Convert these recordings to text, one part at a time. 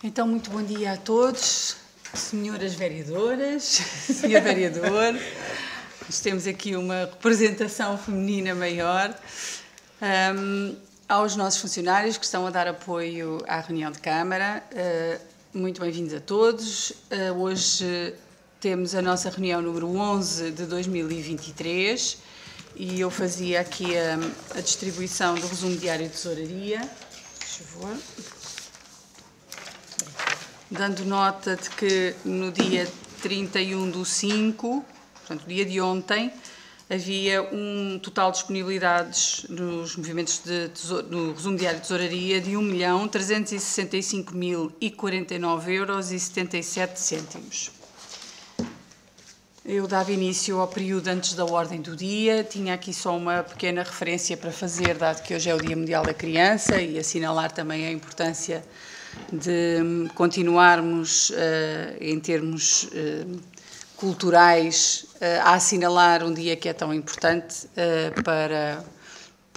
Então, muito bom dia a todos, senhoras vereadoras, senhor vereador. Nós temos aqui uma representação feminina maior. Aos nossos funcionários que estão a dar apoio à reunião de Câmara, muito bem-vindos a todos. Hoje temos a nossa reunião número 11 de 2023 e eu fazia aqui a distribuição do resumo diário de tesouraria. Por favor. Dando nota de que no dia 31/5, portanto, dia de ontem, havia um total de disponibilidades nos movimentos no resumo diário de tesouraria de 1.365.049,77 €. Eu dava início ao período antes da ordem do dia, tinha aqui só uma pequena referência para fazer, dado que hoje é o Dia Mundial da Criança, e assinalar também a importância de continuarmos, em termos culturais, a assinalar um dia que é tão importante para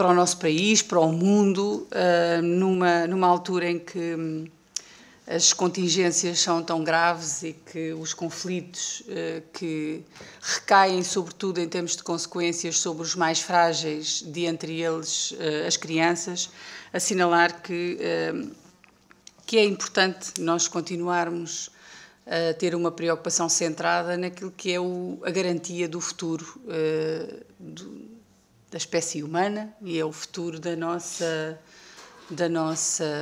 o nosso país, para o mundo, numa altura em que as contingências são tão graves e que os conflitos que recaem, sobretudo em termos de consequências, sobre os mais frágeis, de entre eles as crianças, assinalar que é importante nós continuarmos a ter uma preocupação centrada naquilo que é a garantia do futuro da espécie humana e é o futuro da nossa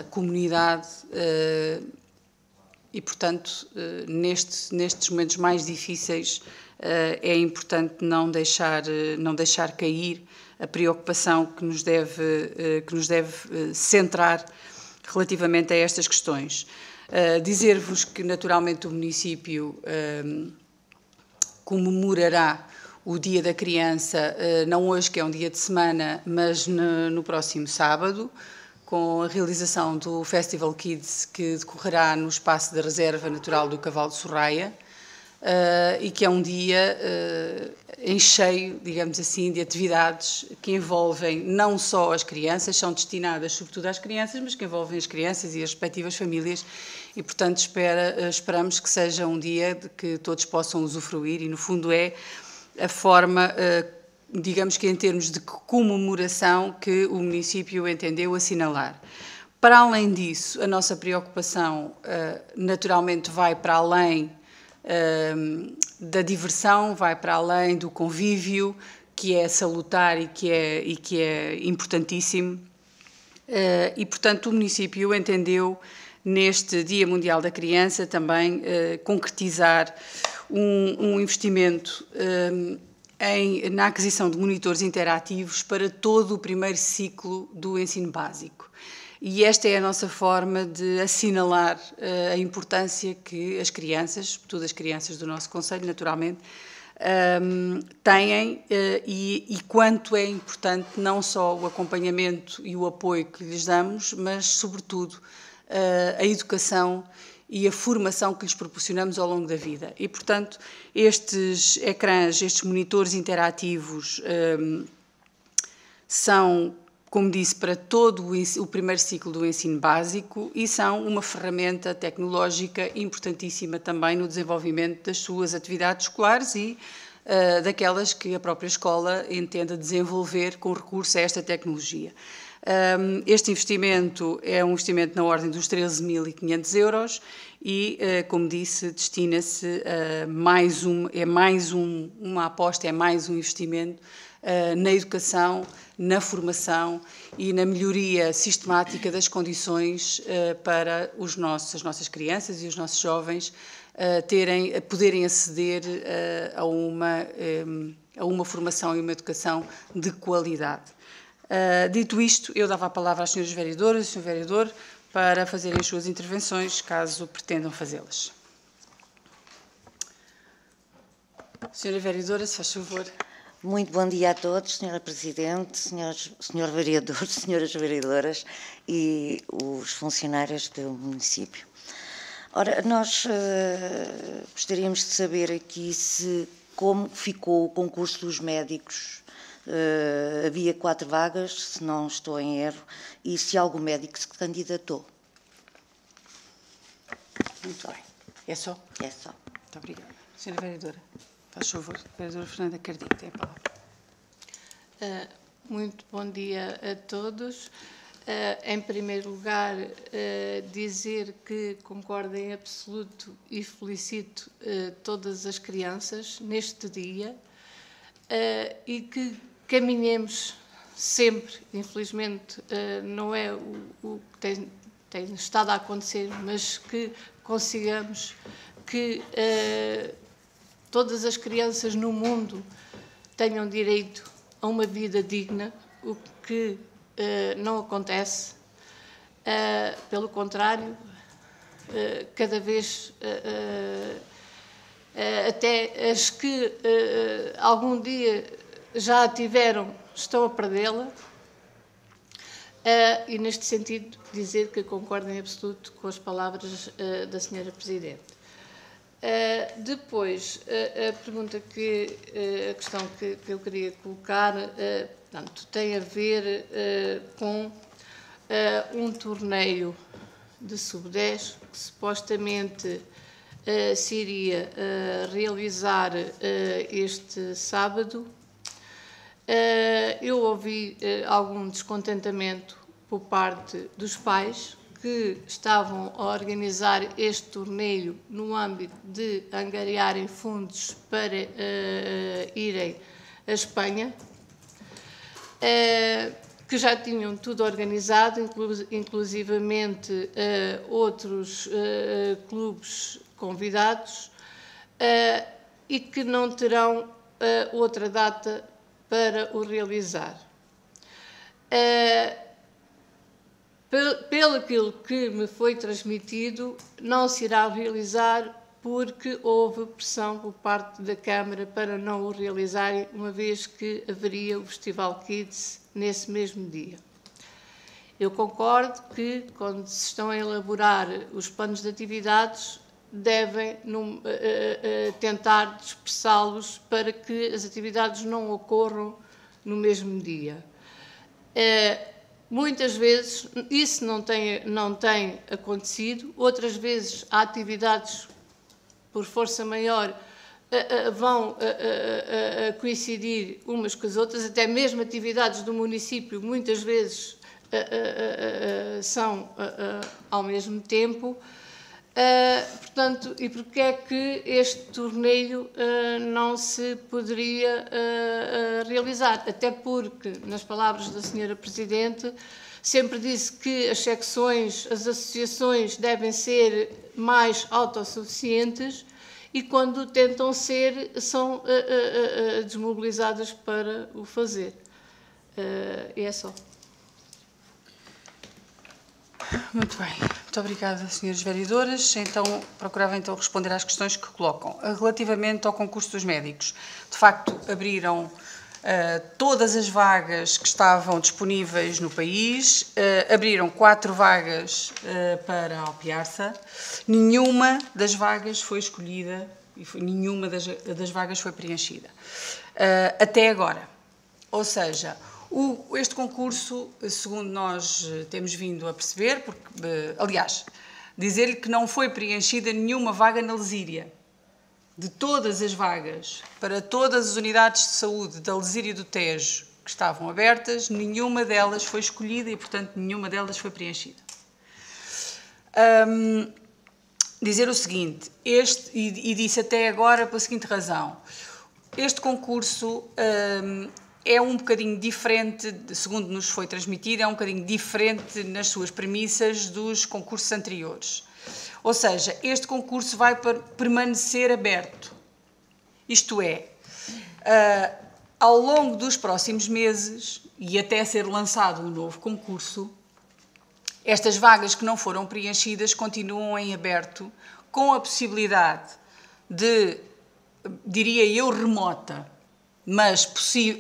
comunidade e, portanto, nestes momentos mais difíceis é importante não deixar cair a preocupação que nos deve centrar relativamente a estas questões. Dizer-vos que, naturalmente, o município comemorará o Dia da Criança, não hoje, que é um dia de semana, mas no próximo sábado, com a realização do Festival Kids, que decorrerá no espaço da Reserva Natural do Cavalo de Sorraia, e que é um dia em cheio, digamos assim, de atividades que envolvem não só as crianças, são destinadas sobretudo às crianças, mas que envolvem as crianças e as respectivas famílias e, portanto, esperamos que seja um dia de que todos possam usufruir e, no fundo, é a forma, digamos que em termos de comemoração, que o município entendeu assinalar. Para além disso, a nossa preocupação naturalmente vai para além da diversão, vai para além do convívio, que é salutar e que é importantíssimo. E, portanto, o município entendeu, neste Dia Mundial da Criança, também concretizar um investimento na aquisição de monitores interativos para todo o primeiro ciclo do ensino básico. E esta é a nossa forma de assinalar a importância que as crianças, sobretudo as crianças do nosso concelho, naturalmente, têm e quanto é importante não só o acompanhamento e o apoio que lhes damos, mas, sobretudo, a educação e a formação que lhes proporcionamos ao longo da vida. E, portanto, estes ecrãs, estes monitores interativos são, como disse, para todo o primeiro ciclo do ensino básico e são uma ferramenta tecnológica importantíssima também no desenvolvimento das suas atividades escolares e daquelas que a própria escola entenda desenvolver com recurso a esta tecnologia. Este investimento é um investimento na ordem dos 13.500 € e, como disse, destina-se a uma aposta, é mais um investimento na educação, na formação e na melhoria sistemática das condições para as nossas crianças e os nossos jovens poderem aceder a uma formação e uma educação de qualidade. Dito isto, eu dava a palavra às senhoras vereadoras e ao senhor vereador para fazerem as suas intervenções, caso pretendam fazê-las. Senhora vereadora, se faz favor. Muito bom dia a todos, Senhora Presidente, senhor vereador, senhoras vereadoras e os funcionários do município. Ora, nós gostaríamos de saber aqui como ficou o concurso dos médicos. Havia 4 vagas, se não estou em erro, e se algum médico se candidatou. Muito bem. É só? É só. Muito obrigada. Senhora Vereadora, faz favor. Vereadora Fernanda Cardigo, tem a palavra. Muito bom dia a todos. Em primeiro lugar, dizer que concordo em absoluto e felicito todas as crianças neste dia e que caminhemos sempre, infelizmente não é o que tem estado a acontecer, mas que consigamos que todas as crianças no mundo tenham direito a uma vida digna, o que não acontece. Pelo contrário, cada vez até as que algum dia já a tiveram estão a perdê-la. E neste sentido dizer que concordo em absoluto com as palavras da Sra. Presidente. Depois, a questão que eu queria colocar, portanto, tem a ver com um torneio de sub-10 que supostamente se iria realizar este sábado. Eu ouvi algum descontentamento por parte dos pais que estavam a organizar este torneio no âmbito de angariarem fundos para irem à Espanha, que já tinham tudo organizado, inclusivamente outros clubes convidados, e que não terão outra data para o realizar. Pelo aquilo que me foi transmitido, não se irá realizar porque houve pressão por parte da Câmara para não o realizarem, uma vez que haveria o Festival Kids nesse mesmo dia. Eu concordo que, quando se estão a elaborar os planos de atividades, devem tentar dispersá-los para que as atividades não ocorram no mesmo dia. Muitas vezes isso não tem acontecido, outras vezes há atividades por força maior vão coincidir umas com as outras, até mesmo atividades do município muitas vezes são ao mesmo tempo. Portanto, e porque é que este torneio não se poderia realizar? Até porque, nas palavras da Sra. Presidente, sempre disse que as secções, as associações devem ser mais autossuficientes e, quando tentam ser, são desmobilizadas para o fazer. E é só. Muito bem, muito obrigada, senhores vereadores. Então, procurava responder às questões que colocam. Relativamente ao concurso dos médicos, de facto, abriram todas as vagas que estavam disponíveis no país, abriram 4 vagas para Alpiarça, nenhuma das vagas foi escolhida, e nenhuma das vagas foi preenchida. Até agora, ou seja, este concurso, segundo nós temos vindo a perceber, porque, aliás, dizer-lhe que não foi preenchida nenhuma vaga na Lesíria. De todas as vagas para todas as unidades de saúde da Lesíria e do Tejo que estavam abertas, nenhuma delas foi escolhida e, portanto, nenhuma delas foi preenchida. Dizer o seguinte, e disse até agora pela seguinte razão, este concurso é um bocadinho diferente, segundo nos foi transmitido, é um bocadinho diferente nas suas premissas dos concursos anteriores. Ou seja, este concurso vai permanecer aberto. Isto é, ao longo dos próximos meses, e até ser lançado um novo concurso, estas vagas que não foram preenchidas continuam em aberto, com a possibilidade de, diria eu, remota, mas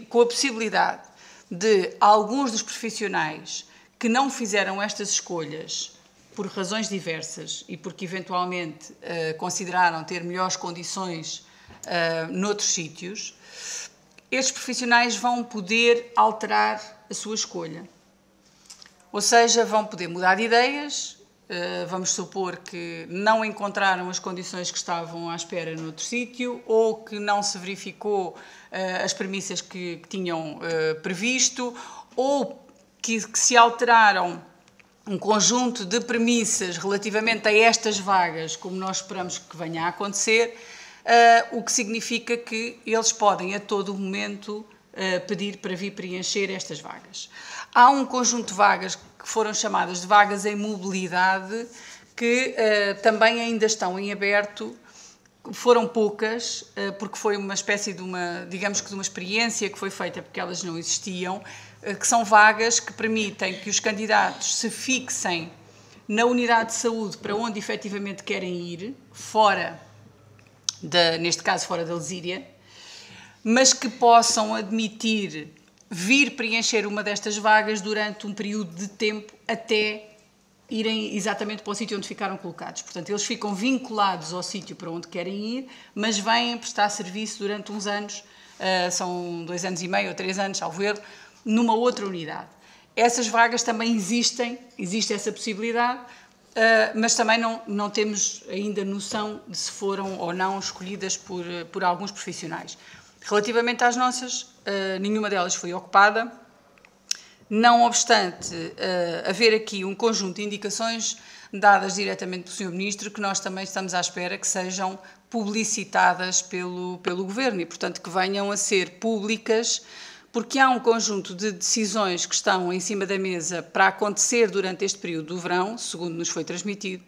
com a possibilidade de alguns dos profissionais que não fizeram estas escolhas por razões diversas e porque eventualmente consideraram ter melhores condições noutros sítios, estes profissionais vão poder alterar a sua escolha. Ou seja, vão poder mudar de ideias vamos supor que não encontraram as condições que estavam à espera noutro sítio ou que não se verificou as premissas que tinham previsto ou que se alteraram um conjunto de premissas relativamente a estas vagas, como nós esperamos que venha a acontecer, o que significa que eles podem a todo momento pedir para vir preencher estas vagas. Há um conjunto de vagas que foram chamadas de vagas em mobilidade, que também ainda estão em aberto. Foram poucas, porque foi uma espécie de digamos que de uma experiência que foi feita porque elas não existiam, que são vagas que permitem que os candidatos se fixem na unidade de saúde para onde efetivamente querem ir, neste caso fora da Lesíria, mas que possam admitir vir preencher uma destas vagas durante um período de tempo até irem exatamente para o sítio onde ficaram colocados. Portanto, eles ficam vinculados ao sítio para onde querem ir, mas vêm prestar serviço durante uns anos, são 2 anos e meio ou 3 anos, salvo erro, numa outra unidade. Essas vagas também existem, existe essa possibilidade, mas também não temos ainda noção de se foram ou não escolhidas por alguns profissionais. Relativamente às nossas, nenhuma delas foi ocupada. Não obstante haver aqui um conjunto de indicações dadas diretamente pelo Sr. Ministro, que nós também estamos à espera que sejam publicitadas pelo Governo e, portanto, que venham a ser públicas, porque há um conjunto de decisões que estão em cima da mesa para acontecer durante este período do verão, segundo nos foi transmitido,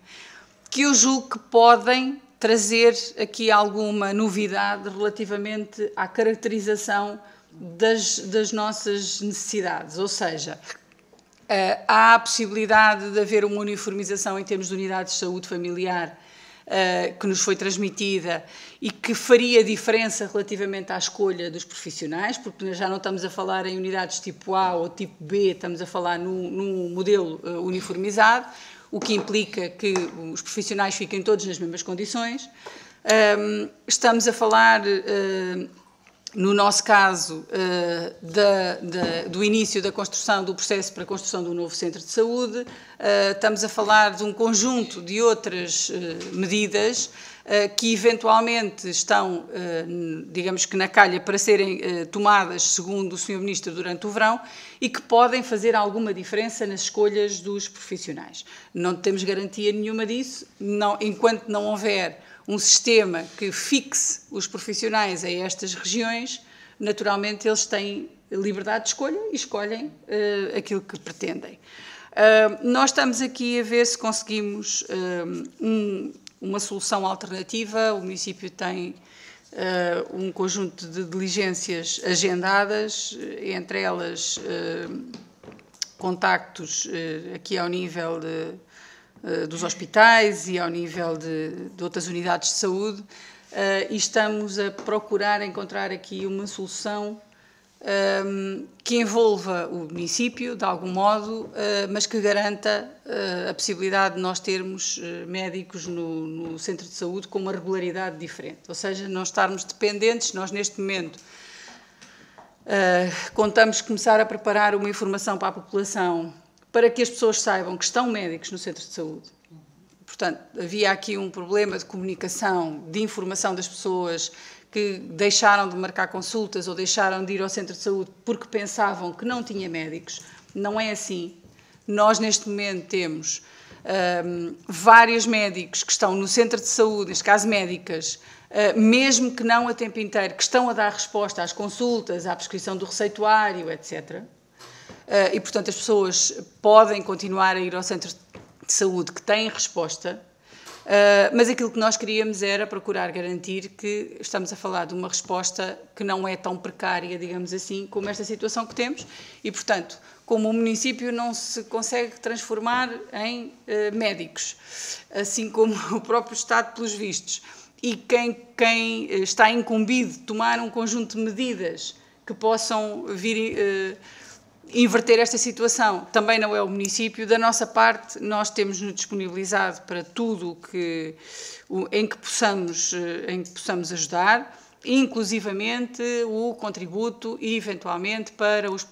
que eu julgo que podem trazer aqui alguma novidade relativamente à caracterização das nossas necessidades, ou seja, há a possibilidade de haver uma uniformização em termos de unidades de saúde familiar que nos foi transmitida e que faria diferença relativamente à escolha dos profissionais, porque já não estamos a falar em unidades tipo A ou tipo B, estamos a falar num modelo uniformizado, o que implica que os profissionais fiquem todos nas mesmas condições. Estamos a falar, no nosso caso, do início da construção do processo para a construção de um novo centro de saúde, estamos a falar de um conjunto de outras medidas que eventualmente estão, digamos que na calha para serem tomadas, segundo o Sr. Ministro, durante o verão e que podem fazer alguma diferença nas escolhas dos profissionais. Não temos garantia nenhuma disso, enquanto não houver um sistema que fixe os profissionais a estas regiões, naturalmente eles têm liberdade de escolha e escolhem aquilo que pretendem. Nós estamos aqui a ver se conseguimos uma solução alternativa. O município tem um conjunto de diligências agendadas, entre elas contactos aqui ao nível dos hospitais e ao nível de outras unidades de saúde, e estamos a procurar encontrar aqui uma solução que envolva o município, de algum modo, mas que garanta a possibilidade de nós termos médicos no centro de saúde com uma regularidade diferente, ou seja, não estarmos dependentes. Nós neste momento contamos começar a preparar uma informação para a população para que as pessoas saibam que estão médicos no centro de saúde. Portanto, havia aqui um problema de comunicação, de informação das pessoas que deixaram de marcar consultas ou deixaram de ir ao centro de saúde porque pensavam que não tinha médicos. Não é assim. Nós, neste momento, temos vários médicos que estão no centro de saúde, neste caso médicas, mesmo que não a tempo inteiro, que estão a dar resposta às consultas, à prescrição do receituário, etc. E, portanto, as pessoas podem continuar a ir ao centro de saúde que têm resposta, mas aquilo que nós queríamos era procurar garantir que estamos a falar de uma resposta que não é tão precária, digamos assim, como esta situação que temos e, portanto, como o município não se consegue transformar em médicos, assim como o próprio Estado, pelos vistos, e quem está incumbido de tomar um conjunto de medidas que possam vir inverter esta situação também não é o município. Da nossa parte, nós temos-nos disponibilizado para tudo em que possamos ajudar, inclusivamente o contributo e, eventualmente, para os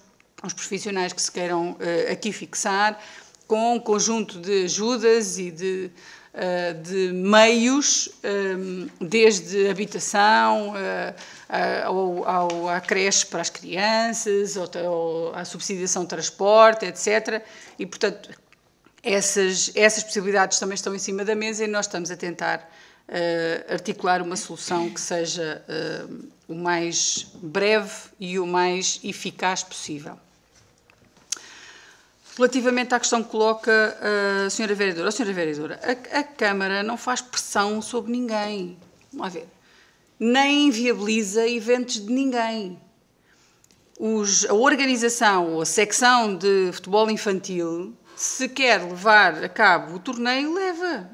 profissionais que se queiram aqui fixar, com um conjunto de ajudas e de meios, desde habitação, à creche para as crianças, ou à subsidiação de transporte, etc. E, portanto, essas possibilidades também estão em cima da mesa e nós estamos a tentar articular uma solução que seja o mais breve e o mais eficaz possível. Relativamente à questão que coloca a Sra. Vereadora, Sra. Vereadora, a Câmara não faz pressão sobre ninguém, vamos lá ver, nem inviabiliza eventos de ninguém. A organização ou a secção de futebol infantil, se quer levar a cabo o torneio, leva.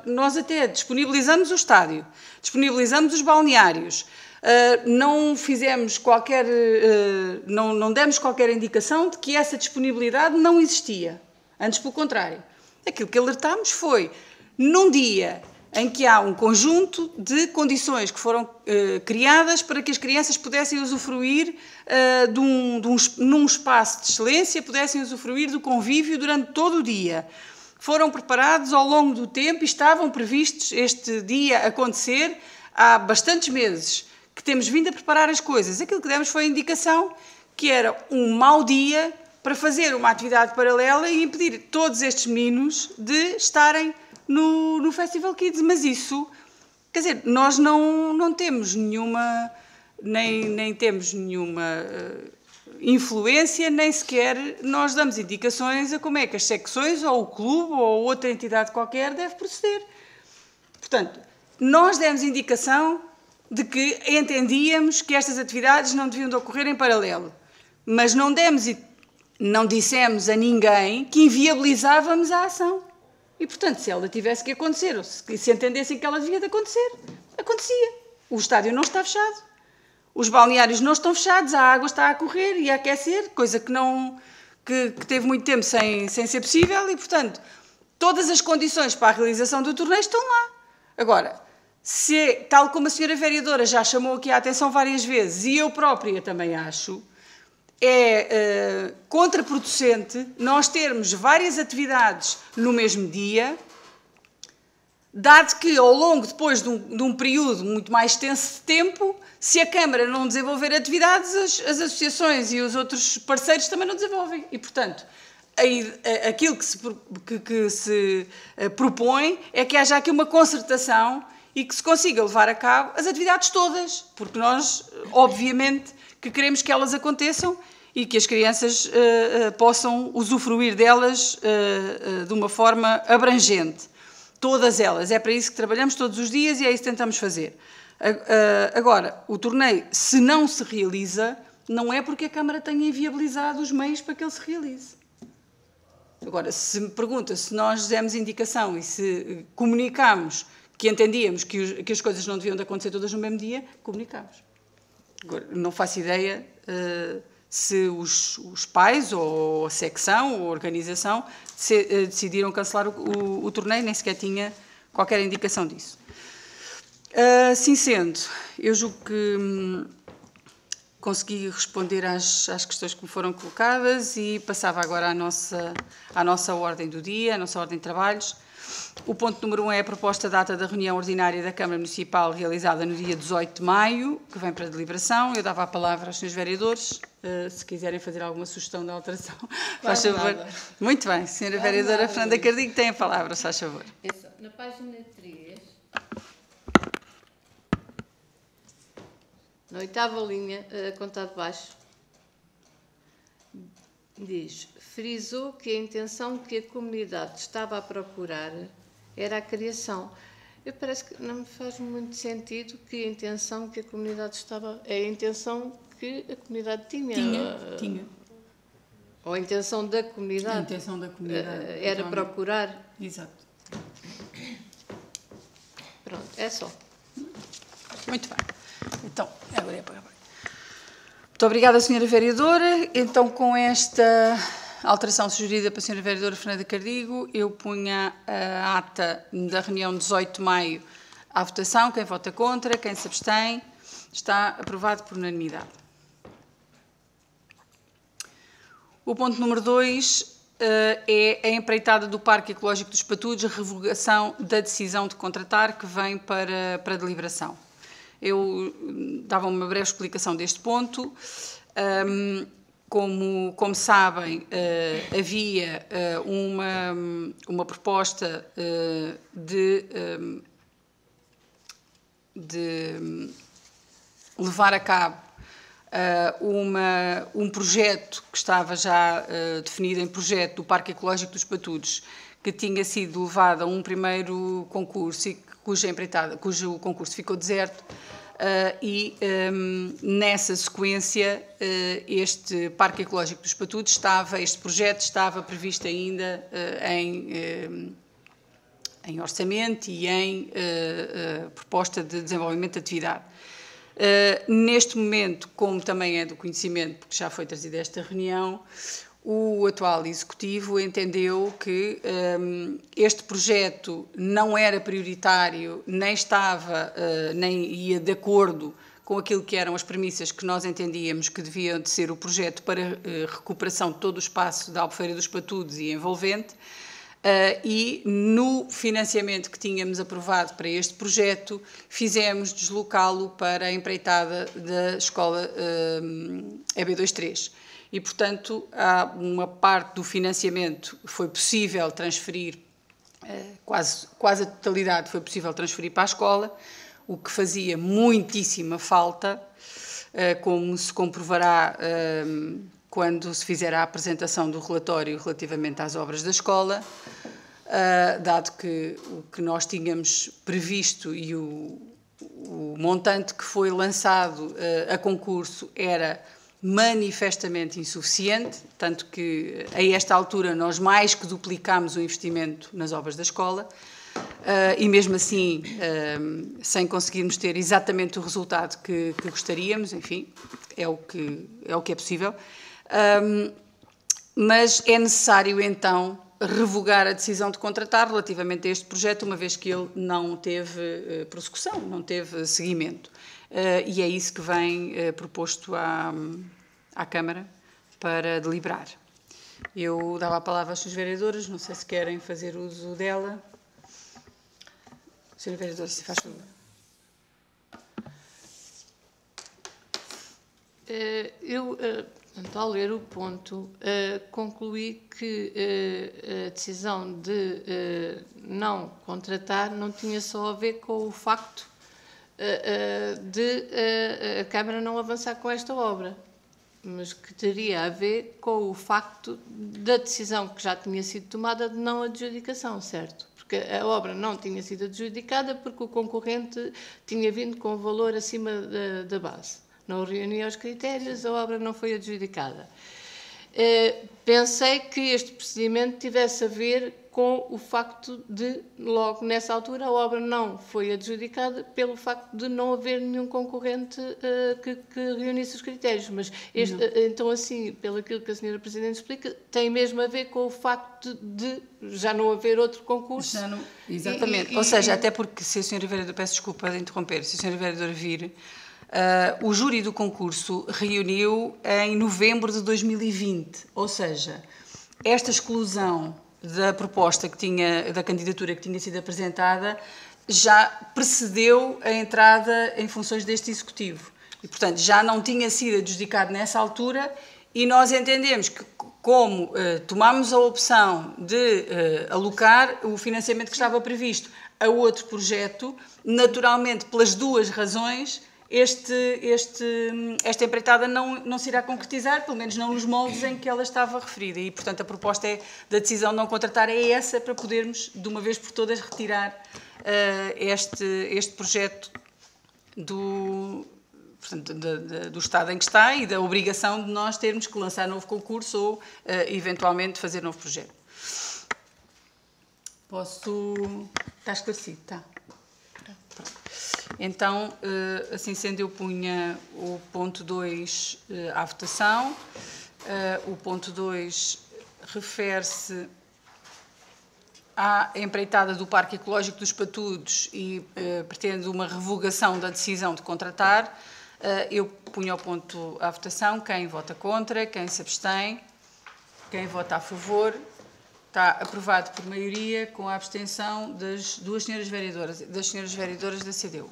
Nós até disponibilizamos o estádio, disponibilizamos os balneários, não fizemos qualquer, não demos qualquer indicação de que essa disponibilidade não existia. Antes, pelo contrário. Aquilo que alertámos foi, num dia em que há um conjunto de condições que foram criadas para que as crianças pudessem usufruir num espaço de excelência, pudessem usufruir do convívio durante todo o dia. Foram preparados ao longo do tempo e estavam previstos este dia acontecer há bastantes meses, que temos vindo a preparar as coisas. Aquilo que demos foi a indicação que era um mau dia para fazer uma atividade paralela e impedir todos estes meninos de estarem no Festival Kids. Mas isso, quer dizer, nós não temos nenhuma, nem temos nenhuma influência, nem sequer nós damos indicações a como é que as secções, ou o clube, ou outra entidade qualquer deve proceder. Portanto, nós demos indicação de que entendíamos que estas atividades não deviam de ocorrer em paralelo, mas não dissemos a ninguém que inviabilizávamos a ação. E, portanto, se ela tivesse que acontecer, ou se entendessem que ela devia de acontecer, acontecia. O estádio não está fechado, os balneários não estão fechados, a água está a correr e a aquecer, coisa que teve muito tempo sem ser possível e, portanto, todas as condições para a realização do torneio estão lá. Agora, tal como a Sra. Vereadora já chamou aqui a atenção várias vezes, e eu própria também acho, é contraproducente nós termos várias atividades no mesmo dia, dado que ao longo, depois de um período muito mais extenso de tempo, se a Câmara não desenvolver atividades, as associações e os outros parceiros também não desenvolvem. E, portanto, aquilo que se propõe é que haja aqui uma concertação e que se consiga levar a cabo as atividades todas, porque nós, obviamente, que queremos que elas aconteçam e que as crianças possam usufruir delas de uma forma abrangente. Todas elas. É para isso que trabalhamos todos os dias e é isso que tentamos fazer. Agora, o torneio, se não se realiza, não é porque a Câmara tenha inviabilizado os meios para que ele se realize. Agora, se me pergunta se nós demos indicação e se comunicámos que entendíamos que as coisas não deviam de acontecer todas no mesmo dia, comunicámos. Agora, não faço ideia se os pais, ou a secção, ou a organização, decidiram cancelar o torneio, nem sequer tinha qualquer indicação disso. Assim sendo, eu julgo que consegui responder às questões que me foram colocadas e passava agora à nossa ordem do dia, à nossa ordem de trabalhos. O ponto número 1 é a proposta data da reunião ordinária da Câmara Municipal realizada no dia 18 de maio, que vem para deliberação. Eu dava a palavra aos senhores vereadores, se quiserem fazer alguma sugestão de alteração. Faz favor. Muito bem, senhora vereadora Fernanda Cardigo tem a palavra, faz favor. Na página 3, na 8ª linha, a conta de baixo, diz: frisou que a intenção que a comunidade estava a procurar era a criação. Parece que não me faz muito sentido que a intenção que a comunidade estava... É a intenção que a comunidade tinha. Tinha. Ou a intenção da comunidade. A intenção da comunidade. Era procurar. Exato. Pronto, é só. Muito bem. Então, agora é para... Muito obrigada, Sra. Vereadora. Então, com esta alteração sugerida para a Sra. Vereadora Fernanda Cardigo, eu punha a ata da reunião de 18 de maio à votação. Quem vota contra, quem se abstém, está aprovado por unanimidade. O ponto número 2 é a empreitada do Parque Ecológico dos Patudos, a revogação da decisão de contratar que vem para deliberação. Eu dava uma breve explicação deste ponto. Como sabem, havia uma proposta de levar a cabo um projeto que estava já definido em projeto do Parque Ecológico dos Patudos, que tinha sido levado a um primeiro concurso e cujo concurso ficou deserto. Nessa sequência, este Parque Ecológico dos Patudos este projeto estava previsto ainda em orçamento e em proposta de desenvolvimento de atividade. Neste momento, como também é do conhecimento, porque já foi trazida esta reunião, o atual Executivo entendeu que este projeto não era prioritário, nem ia de acordo com aquilo que eram as premissas que nós entendíamos que deviam de ser o projeto para recuperação de todo o espaço da Albufeira dos Patudos e envolvente, e no financiamento que tínhamos aprovado para este projeto, fizemos deslocá-lo para a empreitada da escola EB23. E, portanto, há uma parte do financiamento foi possível transferir, quase a totalidade foi possível transferir para a escola, o que fazia muitíssima falta, como se comprovará quando se fizer a apresentação do relatório relativamente às obras da escola, dado que o que nós tínhamos previsto e o montante que foi lançado a concurso era manifestamente insuficiente, tanto que a esta altura nós mais que duplicámos o investimento nas obras da escola, e mesmo assim sem conseguirmos ter exatamente o resultado que gostaríamos, enfim, é o que é possível, mas é necessário então revogar a decisão de contratar relativamente a este projeto, uma vez que ele não teve prossecução, não teve seguimento. E é isso que vem proposto à Câmara para deliberar. Eu dava a palavra às suas vereadoras, não sei se querem fazer uso dela. Senhora vereadora, se faz favor. Ao ler o ponto, concluí que a decisão de não contratar não tinha só a ver com o facto de a Câmara não avançar com esta obra, mas que teria a ver com o facto da decisão que já tinha sido tomada de não adjudicação, certo? Porque a obra não tinha sido adjudicada porque o concorrente tinha vindo com o valor acima da base. Não reunia os critérios, a obra não foi adjudicada. Pensei que este procedimento tivesse a ver com o facto de, logo nessa altura, a obra não foi adjudicada pelo facto de não haver nenhum concorrente que reunisse os critérios. Mas, então, assim, pelo aquilo que a Sra. Presidente explica, tem mesmo a ver com o facto de já não haver outro concurso. Exatamente. Ou seja, até porque, se a Sra. Vereadora, peço desculpa de interromper, se a Sra. Vereadora vir, o júri do concurso reuniu em novembro de 2020, ou seja, esta exclusão da proposta da candidatura que tinha sido apresentada já precedeu a entrada em funções deste Executivo e, portanto, já não tinha sido adjudicado nessa altura e nós entendemos que, como tomámos a opção de alocar o financiamento que estava previsto a outro projeto, naturalmente, pelas duas razões, esta empreitada não se irá concretizar, pelo menos não nos moldes em que ela estava referida. E, portanto, a proposta da decisão de não contratar é essa, para podermos, de uma vez por todas, retirar este projeto do estado em que está e da obrigação de nós termos que lançar novo concurso ou, eventualmente, fazer novo projeto. Está esclarecido? Está. Então, assim sendo, eu punha o ponto 2 à votação. O ponto 2 refere-se à empreitada do Parque Ecológico dos Patudos e pretende uma revogação da decisão de contratar. Eu punha o ponto à votação. Quem vota contra, quem se abstém, quem vota a favor. Está aprovado por maioria, com a abstenção das duas senhoras vereadoras da CDU.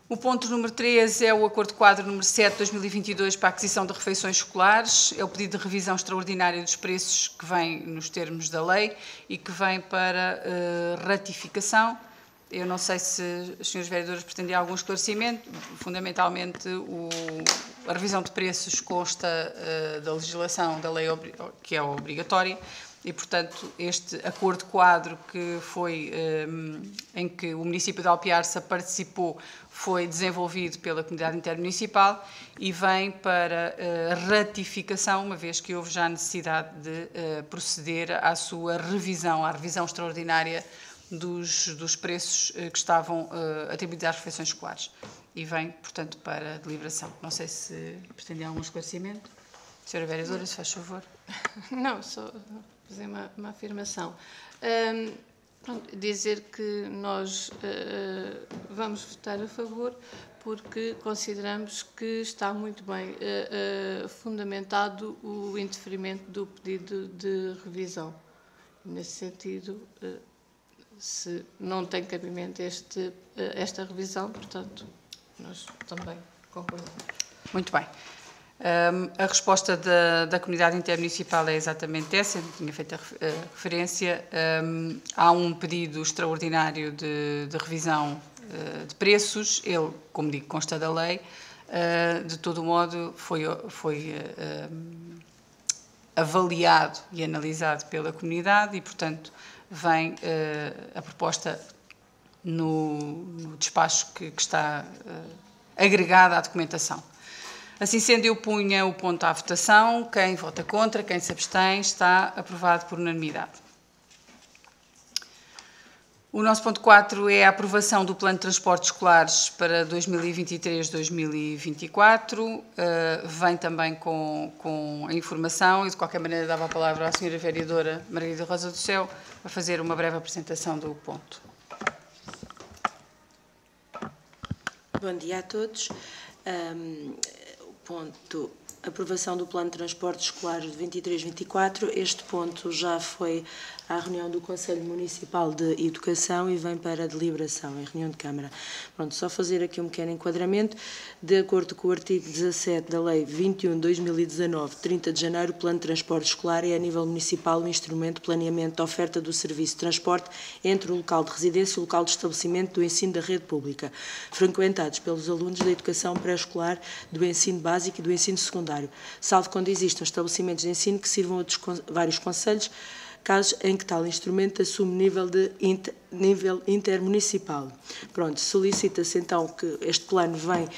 O ponto número 3 é o Acordo Quadro número 7 de 2022 para a aquisição de refeições escolares. É o pedido de revisão extraordinária dos preços que vem nos termos da lei e que vem para ratificação. Eu não sei se os senhores vereadores pretendem algum esclarecimento. Fundamentalmente, a revisão de preços consta da legislação da lei que é obrigatória e, portanto, este acordo quadro que foi, em que o município de Alpiarça participou foi desenvolvido pela Comunidade Intermunicipal e vem para ratificação, uma vez que houve já necessidade de proceder à sua revisão, à revisão extraordinária dos preços que estavam atribuídos às refeições escolares. E vem, portanto, para deliberação. Não sei se pretende algum esclarecimento. Senhora vereadora, se faz favor. Não, só fazer uma afirmação. Dizer que nós vamos votar a favor porque consideramos que está muito bem fundamentado o indeferimento do pedido de revisão. Nesse sentido, se não tem cabimento esta revisão, portanto, nós também concordamos. Muito bem. A resposta da Comunidade Intermunicipal é exatamente essa, eu tinha feito a referência. Há um pedido extraordinário de revisão de preços, ele, como digo, consta da lei, de todo modo foi avaliado e analisado pela comunidade e, portanto, vem a proposta no despacho que está agregada à documentação. Assim sendo, eu punha o ponto à votação. Quem vota contra, quem se abstém, está aprovado por unanimidade. O nosso ponto 4 é a aprovação do Plano de Transportes Escolares para 2023-2024. Vem também com a informação e, de qualquer maneira, dava a palavra à senhora vereadora Margarida Rosa do Céu para fazer uma breve apresentação do ponto. Bom dia a todos. Ponto, aprovação do Plano de Transportes Escolares de 23-24. Este ponto já foi à reunião do Conselho Municipal de Educação e vem para a deliberação em reunião de Câmara. Pronto, só fazer aqui um pequeno enquadramento. De acordo com o artigo 17 da Lei 21/2019, 30 de janeiro, o Plano de Transporte Escolar é, a nível municipal, um instrumento de planeamento da oferta do serviço de transporte entre o local de residência e o local de estabelecimento do ensino da rede pública, frequentados pelos alunos da educação pré-escolar, do ensino básico e do ensino secundário, salvo quando existam estabelecimentos de ensino que sirvam a vários concelhos, casos em que tal instrumento assume nível intermunicipal. Pronto, solicita-se então que este plano venha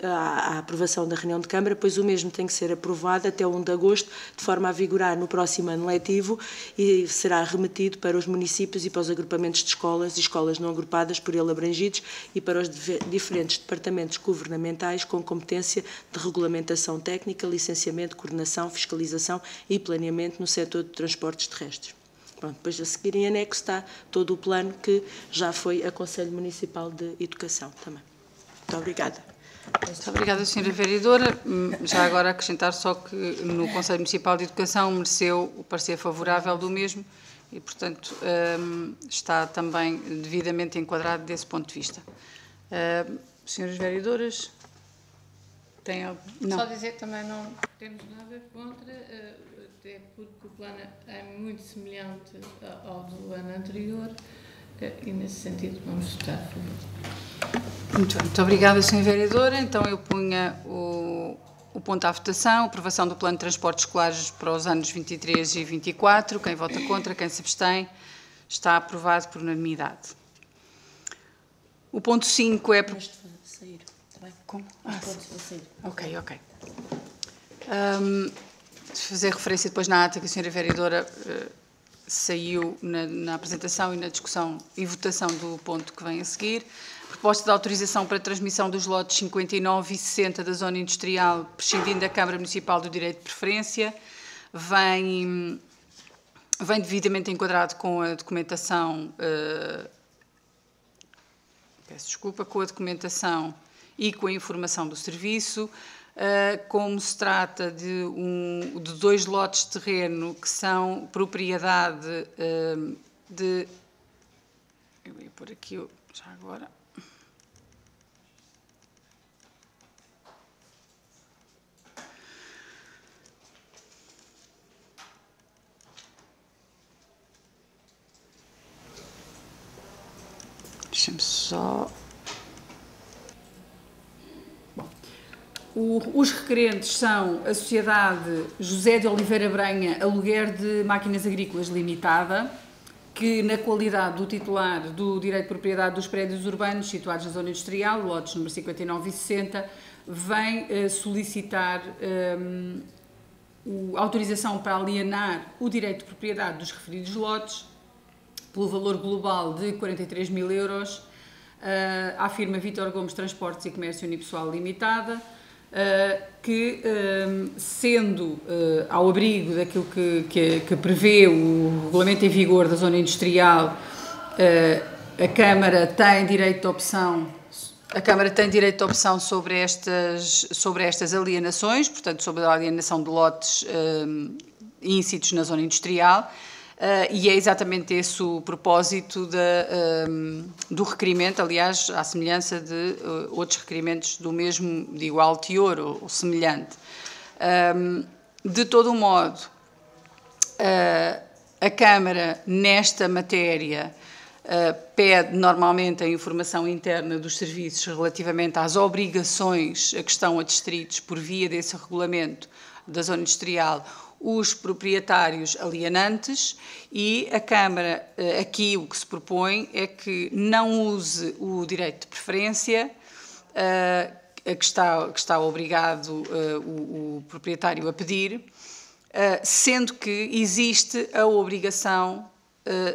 à aprovação da reunião de Câmara, pois o mesmo tem que ser aprovado até 1 de agosto, de forma a vigorar no próximo ano letivo e será remetido para os municípios e para os agrupamentos de escolas e escolas não agrupadas por ele abrangidos e para os diferentes departamentos governamentais com competência de regulamentação técnica, licenciamento, coordenação, fiscalização e planeamento no setor de transportes terrestres. Pronto, depois a seguir em anexo está todo o plano que já foi a Conselho Municipal de Educação também. Muito obrigada. Muito obrigada, senhora vereadora. Já agora acrescentar só que no Conselho Municipal de Educação mereceu o parecer favorável do mesmo e, portanto, está também devidamente enquadrado desse ponto de vista. Senhoras vereadoras, têm algo? Não. Só dizer que também não temos nada contra, até porque o plano é muito semelhante ao do ano anterior e, nesse sentido, vamos votar a favor. Muito bem, muito obrigada, senhora vereadora. Então eu punha o ponto à votação, aprovação do Plano de Transportes Escolares para os anos 23 e 24. Quem vota contra, quem se abstém, está aprovado por unanimidade. O ponto 5 é... Sair, está bem? Como? Sair. Ok. Fazer referência depois na ata que a senhora vereadora saiu na apresentação e na discussão e votação do ponto que vem a seguir. Proposta de autorização para transmissão dos lotes 59 e 60 da zona industrial, prescindindo da Câmara Municipal do direito de preferência, vem devidamente enquadrado com a documentação, com a documentação e com a informação do serviço. como se trata de 2 lotes de terreno que são propriedade de... Eu ia pôr aqui já agora... Deixa-me só... Bom, os requerentes são a Sociedade José de Oliveira Branha Aluguer de Máquinas Agrícolas Limitada, que na qualidade do titular do direito de propriedade dos prédios urbanos situados na zona industrial, lotes número 59 e 60, vem solicitar a autorização para alienar o direito de propriedade dos referidos lotes pelo valor global de 43 mil euros, à firma Vítor Gomes Transportes e Comércio Unipessoal Limitada, que, sendo ao abrigo daquilo que prevê o regulamento em vigor da zona industrial, a Câmara tem direito de opção. A Câmara tem direito de opção sobre estas alienações, portanto, sobre a alienação de lotes íncitos na zona industrial. E é exatamente esse o propósito do requerimento, aliás, à semelhança de outros requerimentos do mesmo, de igual teor ou semelhante. De todo o modo, a Câmara, nesta matéria, pede normalmente a informação interna dos serviços relativamente às obrigações a que estão adstritos por via desse regulamento da zona industrial os proprietários alienantes, e a Câmara, aqui o que se propõe é que não use o direito de preferência a que está obrigado o proprietário a pedir, sendo que existe a obrigação,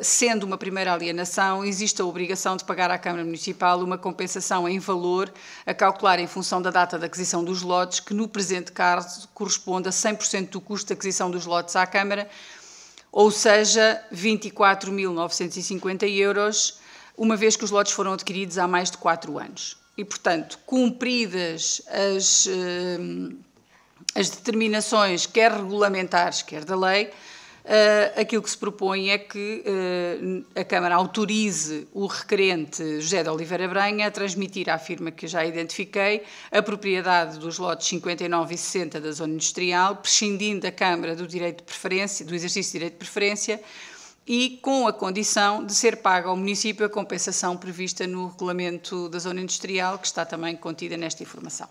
sendo uma primeira alienação, existe a obrigação de pagar à Câmara Municipal uma compensação em valor a calcular em função da data de aquisição dos lotes, que no presente caso corresponde a 100% do custo de aquisição dos lotes à Câmara, ou seja, 24.950 euros, uma vez que os lotes foram adquiridos há mais de 4 anos. E, portanto, cumpridas as determinações, quer regulamentares, quer da lei, aquilo que se propõe é que a Câmara autorize o requerente José de Oliveira Branha a transmitir à firma que já identifiquei a propriedade dos lotes 59 e 60 da zona industrial, prescindindo da Câmara do direito de preferência, do exercício de direito de preferência, e com a condição de ser paga ao município a compensação prevista no regulamento da zona industrial, que está também contida nesta informação.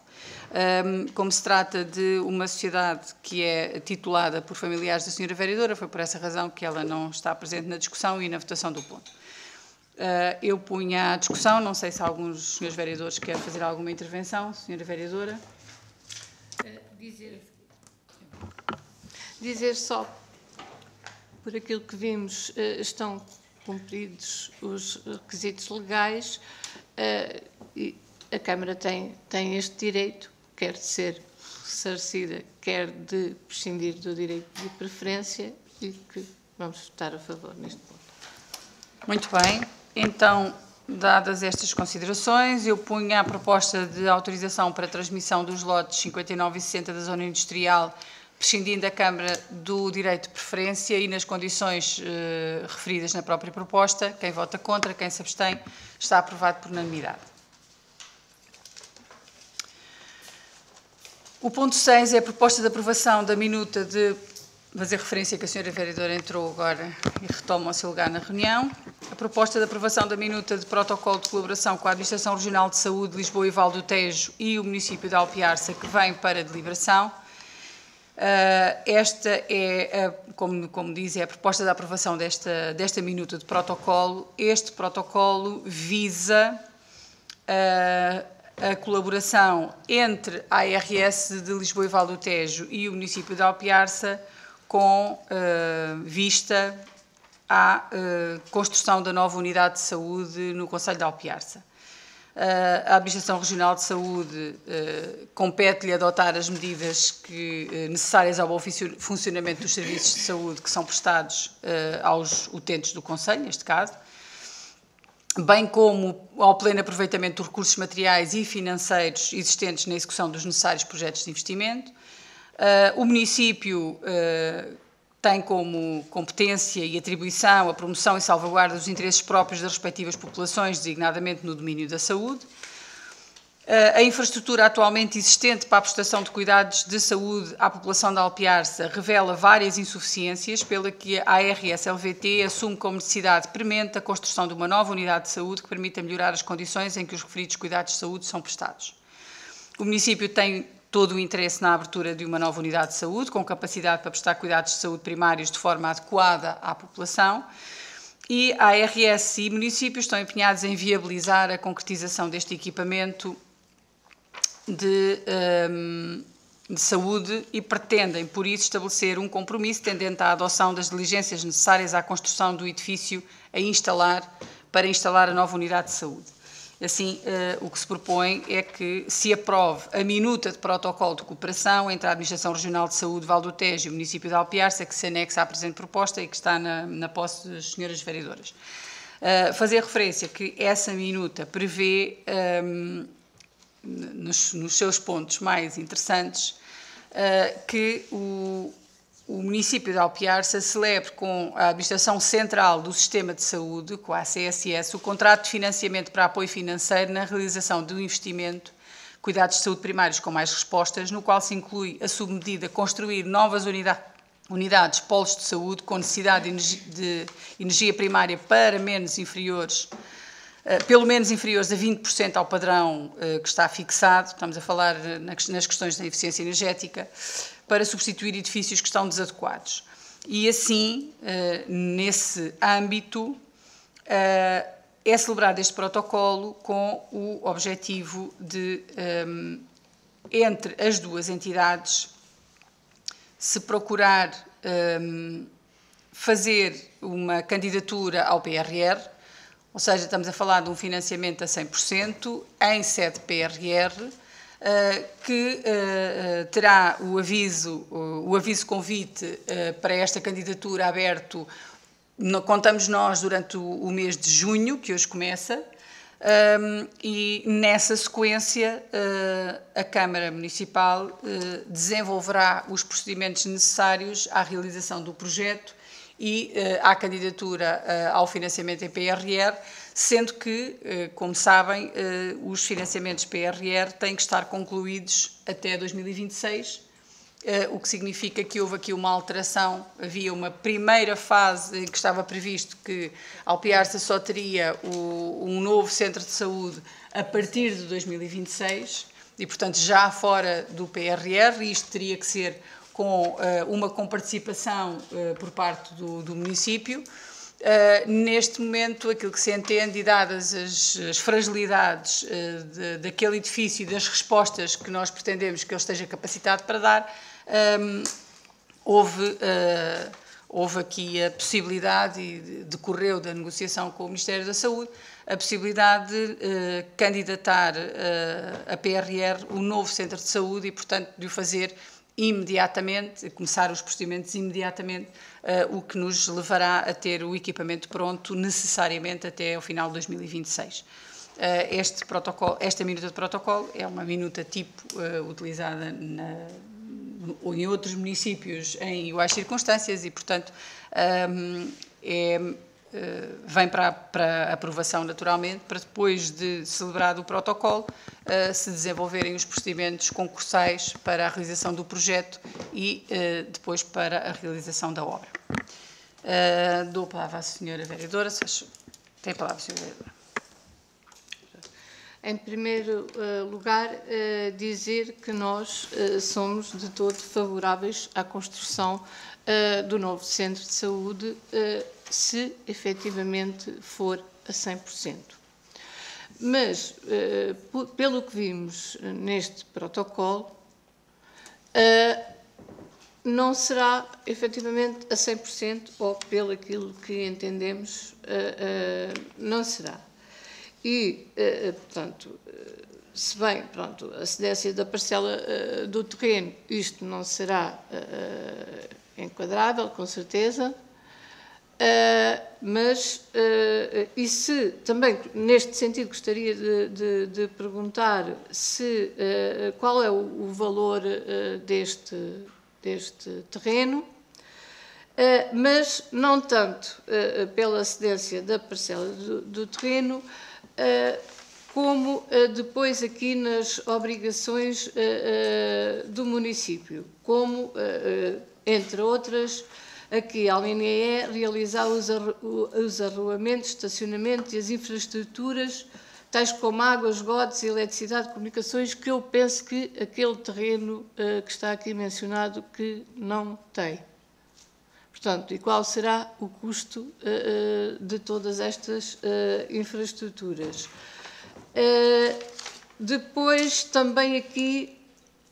Como se trata de uma sociedade que é titulada por familiares da Sra. Vereadora, foi por essa razão que ela não está presente na discussão e na votação do ponto. Eu punha à discussão, não sei se alguns dos senhores vereadores querem fazer alguma intervenção. Sra. Vereadora. Dizer só, por aquilo que vimos, estão cumpridos os requisitos legais e a Câmara tem este direito, quer de ser ressarcida, quer de prescindir do direito de preferência, e que vamos votar a favor neste ponto. Muito bem. Então, dadas estas considerações, eu punha a proposta de autorização para a transmissão dos lotes 59 e 60 da zona industrial, prescindindo a Câmara do direito de preferência e nas condições referidas na própria proposta. Quem vota contra, quem se abstém, está aprovado por unanimidade. O ponto 6 é a proposta de aprovação da minuta de fazer referência que a Sra. Vereadora entrou agora e retoma o seu lugar na reunião. A proposta de aprovação da minuta de protocolo de colaboração com a Administração Regional de Saúde de Lisboa e Val do Tejo e o município de Alpiarça, que vem para deliberação. Esta é, como diz, é a proposta de aprovação desta minuta de protocolo. Este protocolo visa a colaboração entre a ARS de Lisboa e Val do Tejo e o município de Alpiarça com vista à construção da nova unidade de saúde no concelho de Alpiarça. A Administração Regional de Saúde compete-lhe adotar as medidas necessárias ao bom funcionamento dos serviços de saúde que são prestados aos utentes do concelho, neste caso. bem como ao pleno aproveitamento dos recursos materiais e financeiros existentes na execução dos necessários projetos de investimento. O município tem como competência e atribuição a promoção e salvaguarda dos interesses próprios das respectivas populações, designadamente no domínio da saúde. A infraestrutura atualmente existente para a prestação de cuidados de saúde à população de Alpiarça revela várias insuficiências, pela que a ARS-LVT assume como necessidade premente a construção de uma nova unidade de saúde que permita melhorar as condições em que os referidos cuidados de saúde são prestados. O município tem todo o interesse na abertura de uma nova unidade de saúde, com capacidade para prestar cuidados de saúde primários de forma adequada à população, e a ARS e municípios estão empenhados em viabilizar a concretização deste equipamento de saúde e pretendem, por isso, estabelecer um compromisso tendente à adoção das diligências necessárias à construção do edifício para instalar a nova unidade de saúde. Assim, o que se propõe é que se aprove a minuta de protocolo de cooperação entre a Administração Regional de Saúde Val do Tejo e o município de Alpiarça, que se anexa à presente proposta e que está na posse das senhoras vereadoras. Fazer referência que essa minuta prevê nos seus pontos mais interessantes, que o município de Alpiarça celebre com a Administração Central do Sistema de Saúde, com a CSS, o contrato de financiamento para apoio financeiro na realização do investimento Cuidados de Saúde Primários com mais respostas, no qual se inclui a submedida construir novas unidades, polos de saúde com necessidade de energia primária pelo menos inferiores a 20% ao padrão que está fixado, estamos a falar nas questões da eficiência energética, para substituir edifícios que estão desadequados. E assim, nesse âmbito, é celebrado este protocolo com o objetivo de, entre as duas entidades, se procurar fazer uma candidatura ao PRR, ou seja, estamos a falar de um financiamento a 100% em sede PRR, que terá o aviso convite para esta candidatura aberto, contamos nós, durante o mês de junho, que hoje começa, e nessa sequência a Câmara Municipal desenvolverá os procedimentos necessários à realização do projeto e à candidatura ao financiamento em PRR, sendo que, como sabem, os financiamentos PRR têm que estar concluídos até 2026, o que significa que houve aqui uma alteração. Havia uma primeira fase em que estava previsto que Alpiarça só teria um novo centro de saúde a partir de 2026 e, portanto, já fora do PRR, e isto teria que ser com uma comparticipação por parte do município. Neste momento, aquilo que se entende, e dadas as fragilidades daquele edifício e das respostas que nós pretendemos que ele esteja capacitado para dar, houve aqui a possibilidade, e decorreu da negociação com o Ministério da Saúde, a possibilidade de candidatar a PRR o novo centro de saúde e, portanto, de o fazer imediatamente, começar os procedimentos imediatamente, o que nos levará a ter o equipamento pronto necessariamente até ao final de 2026. Esta minuta de protocolo é uma minuta tipo utilizada em outros municípios em iguais circunstâncias e, portanto, vem para aprovação naturalmente, para depois de celebrado o protocolo, se desenvolverem os procedimentos concursais para a realização do projeto e depois para a realização da obra. Dou a palavra à senhora vereadora. Tem a palavra, senhora vereadora. Em primeiro lugar, dizer que nós somos de todo favoráveis à construção do novo centro de saúde, se efetivamente for a 100%. Mas, pelo que vimos neste protocolo, não será efetivamente a 100%, ou pelo aquilo que entendemos, não será. E, portanto, se bem, pronto, a cedência da parcela do terreno, isto não será enquadrável, com certeza. E se, também neste sentido, gostaria de perguntar se, qual é o valor deste terreno, mas não tanto pela cedência da parcela do terreno, como depois aqui nas obrigações do município, como, entre outras, aqui a linha E, realizar os arruamentos, estacionamento e as infraestruturas, tais como água, esgotos, eletricidade, comunicações, que eu penso que aquele terreno que está aqui mencionado que não tem. Portanto, e qual será o custo de todas estas infraestruturas? Depois, também aqui,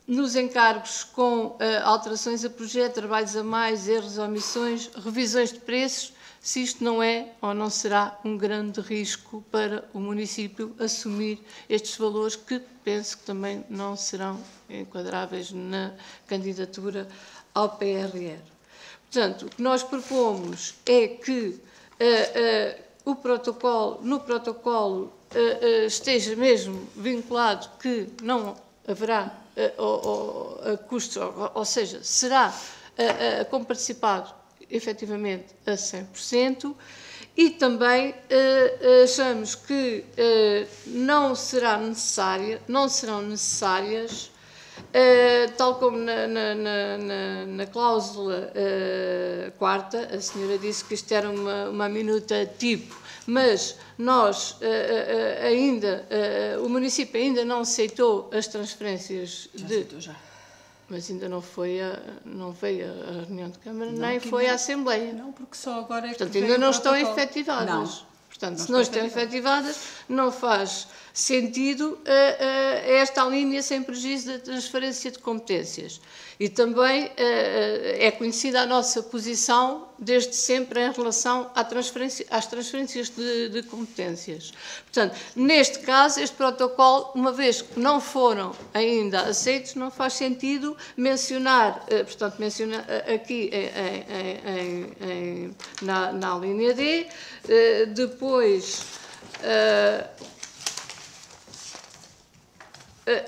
nos encargos com alterações a projeto, trabalhos a mais, erros, omissões, revisões de preços, se isto não é ou não será um grande risco para o município assumir estes valores, que penso que também não serão enquadráveis na candidatura ao PRR. Portanto, o que nós propomos é que no protocolo esteja mesmo vinculado que não haverá custos, ou seja, será comparticipado efetivamente a 100%, e também achamos que não serão necessárias, tal como na cláusula quarta, a senhora disse que isto era uma minuta tipo, mas nós o município ainda não aceitou as transferências mas ainda não veio a reunião de Câmara, nem foi à Assembleia. Não, porque só agora é que portanto, ainda não estão efetivadas. Não. Portanto, se não estão efetivadas, não faz sentido esta linha sem prejuízo da transferência de competências. E também é conhecida a nossa posição desde sempre em relação às transferências de competências. Portanto, neste caso, este protocolo, uma vez que não foram ainda aceitos, não faz sentido mencionar, aqui na linha D, depois,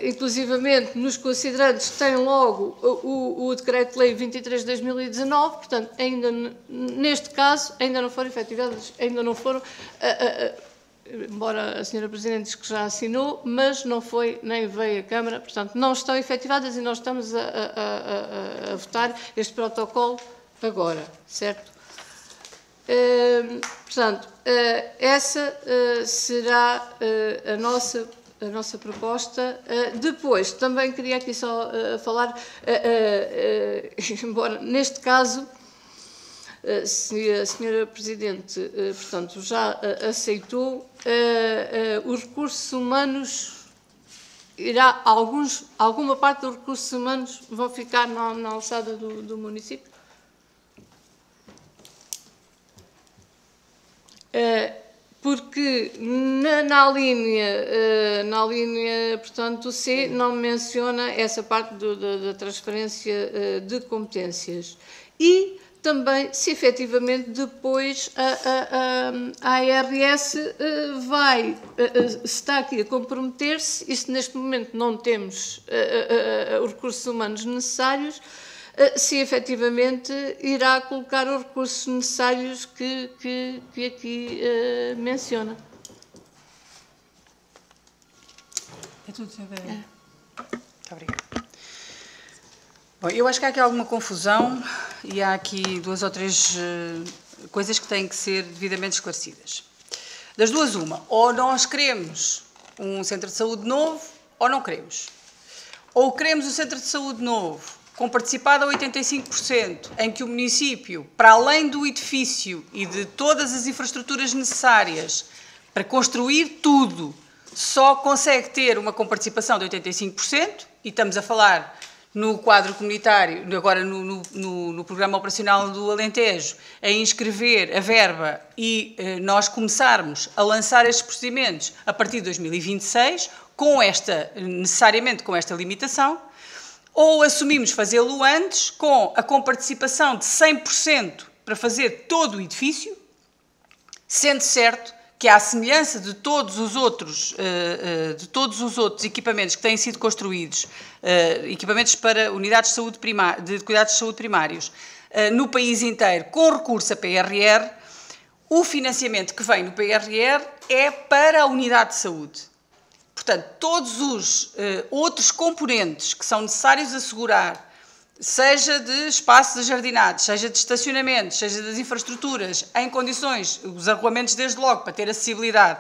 inclusivamente, nos considerantes, tem logo o Decreto-Lei 23 de 2019, portanto, ainda, neste caso, ainda não foram efetivadas, embora a senhora Presidente diz que já assinou, mas não foi, nem veio à Câmara, portanto, não estão efetivadas e nós estamos a votar este protocolo agora, certo? Portanto, essa será a nossa proposta. Depois, também queria aqui só falar, embora neste caso, se a senhora Presidente, portanto, já aceitou, os recursos humanos, alguma parte dos recursos humanos vão ficar na alçada do município? Porque na linha, portanto, C, não menciona essa parte da transferência de competências. E também, se efetivamente depois a ARS está aqui a comprometer-se, e se neste momento não temos os recursos humanos necessários, se efetivamente irá colocar os recursos necessários que aqui menciona. É tudo, Sra. Vereadora? Muito obrigada. Bom, eu acho que há aqui alguma confusão e há aqui 2 ou 3 coisas que têm que ser devidamente esclarecidas. Das duas, uma, ou nós queremos um centro de saúde novo ou não queremos. Ou queremos um centro de saúde novo com participado a 85%, em que o município, para além do edifício e de todas as infraestruturas necessárias para construir tudo, só consegue ter uma comparticipação de 85%, e estamos a falar no quadro comunitário, agora no Programa Operacional do Alentejo, a inscrever a verba e nós começarmos a lançar estes procedimentos a partir de 2026, necessariamente com esta limitação, ou assumimos fazê-lo antes com a comparticipação de 100% para fazer todo o edifício, sendo certo que, à semelhança de todos os outros equipamentos que têm sido construídos, equipamentos para unidades de cuidados de saúde primários, no país inteiro, com recurso a PRR, o financiamento que vem no PRR é para a unidade de saúde. Portanto, todos os outros componentes que são necessários assegurar, seja de espaços ajardinados, seja de estacionamentos, seja das infraestruturas, em condições, os arruamentos desde logo, para ter acessibilidade,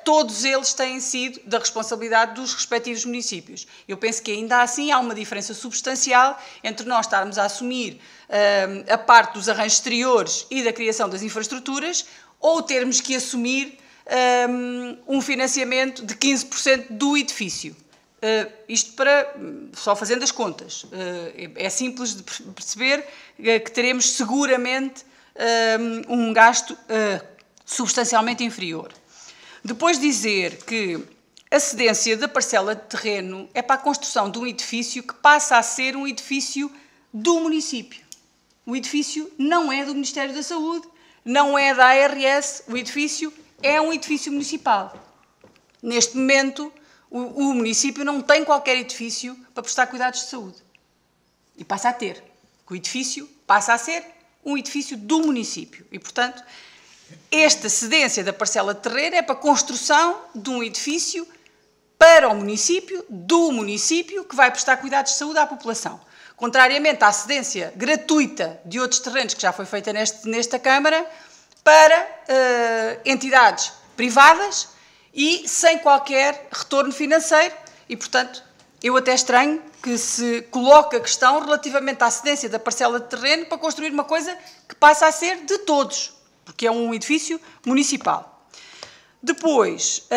todos eles têm sido da responsabilidade dos respectivos municípios. Eu penso que ainda assim há uma diferença substancial entre nós estarmos a assumir a parte dos arranjos exteriores e da criação das infraestruturas, ou termos que assumir um financiamento de 15% do edifício. Isto para, só fazendo as contas, é simples de perceber que teremos seguramente um gasto substancialmente inferior. Depois dizer que a cedência da parcela de terreno é para a construção de um edifício que passa a ser um edifício do município. O edifício não é do Ministério da Saúde, não é da ARS, o edifício é um edifício municipal. Neste momento, o município não tem qualquer edifício para prestar cuidados de saúde. E passa a ter. O edifício passa a ser um edifício do município. E, portanto, esta cedência da parcela de terreno é para a construção de um edifício para o município, do município, que vai prestar cuidados de saúde à população. Contrariamente à cedência gratuita de outros terrenos que já foi feita nesta Câmara, para entidades privadas e sem qualquer retorno financeiro. E, portanto, eu até estranho que se coloque a questão relativamente à cedência da parcela de terreno para construir uma coisa que passa a ser de todos, porque é um edifício municipal. Depois,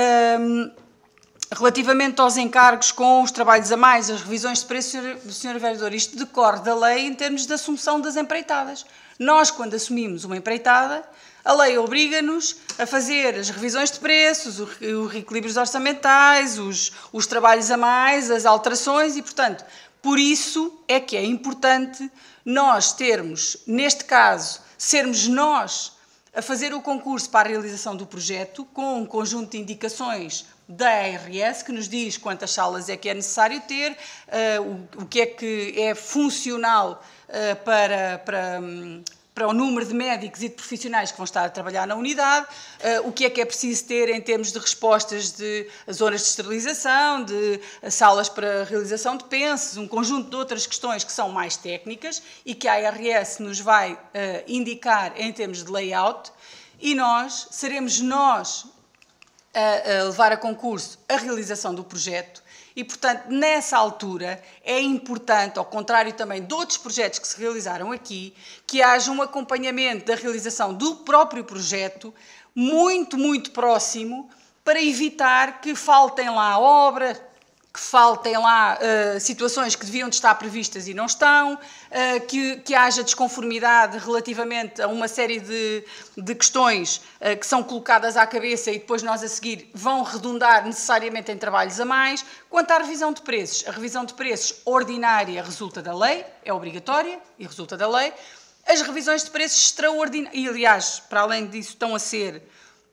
relativamente aos encargos com os trabalhos a mais, as revisões de preço, Sr. Vereador, isto decorre da lei em termos de assunção das empreitadas. Nós, quando assumimos uma empreitada, a lei obriga-nos a fazer as revisões de preços, os reequilíbrios orçamentais, os trabalhos a mais, as alterações e, portanto, por isso é que é importante nós termos, neste caso, sermos nós a fazer o concurso para a realização do projeto com um conjunto de indicações da ARS que nos diz quantas salas é que é necessário ter, o que é que é funcional para o número de médicos e de profissionais que vão estar a trabalhar na unidade, o que é preciso ter em termos de respostas de zonas de esterilização, de salas para realização de pensos, um conjunto de outras questões que são mais técnicas e que a ARS nos vai indicar em termos de layout, e seremos nós a levar a concurso a realização do projeto. E, portanto, nessa altura é importante, ao contrário também de outros projetos que se realizaram aqui, que haja um acompanhamento da realização do próprio projeto muito, muito próximo, para evitar que faltem lá obras, que faltem lá situações que deviam de estar previstas e não estão, que haja desconformidade relativamente a uma série de questões que são colocadas à cabeça e depois nós a seguir vão redundar necessariamente em trabalhos a mais. Quanto à revisão de preços, a revisão de preços ordinária resulta da lei, é obrigatória e resulta da lei. As revisões de preços extraordinárias, e aliás, para além disso,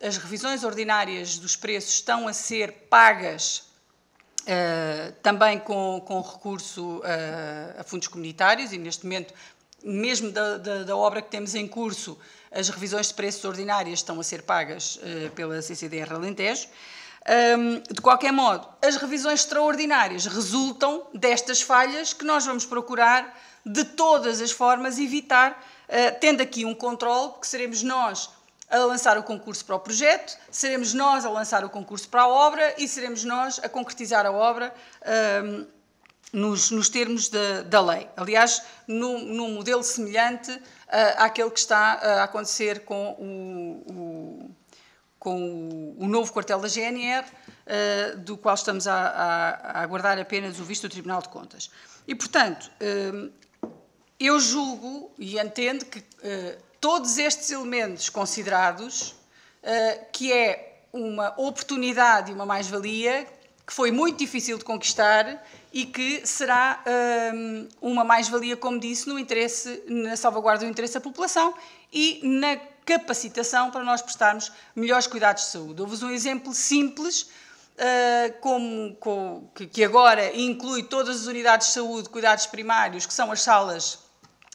as revisões ordinárias dos preços estão a ser pagas também com recurso a fundos comunitários, e neste momento, mesmo da obra que temos em curso, as revisões de preços ordinárias estão a ser pagas pela CCDR Alentejo. De qualquer modo, as revisões extraordinárias resultam destas falhas que nós vamos procurar, de todas as formas, evitar, tendo aqui um controle, que seremos nós a lançar o concurso para o projeto, seremos nós a lançar o concurso para a obra e seremos nós a concretizar a obra nos termos da lei. Aliás, num modelo semelhante àquele que está a acontecer com o novo quartel da GNR, do qual estamos a aguardar apenas o visto do Tribunal de Contas. E, portanto, eu julgo e entendo que todos estes elementos considerados, que é uma oportunidade e uma mais-valia que foi muito difícil de conquistar e que será uma mais-valia, como disse, na salvaguarda do interesse da população e na capacitação para nós prestarmos melhores cuidados de saúde. Dou-vos um exemplo simples, que agora inclui todas as unidades de saúde, cuidados primários, que são as salas,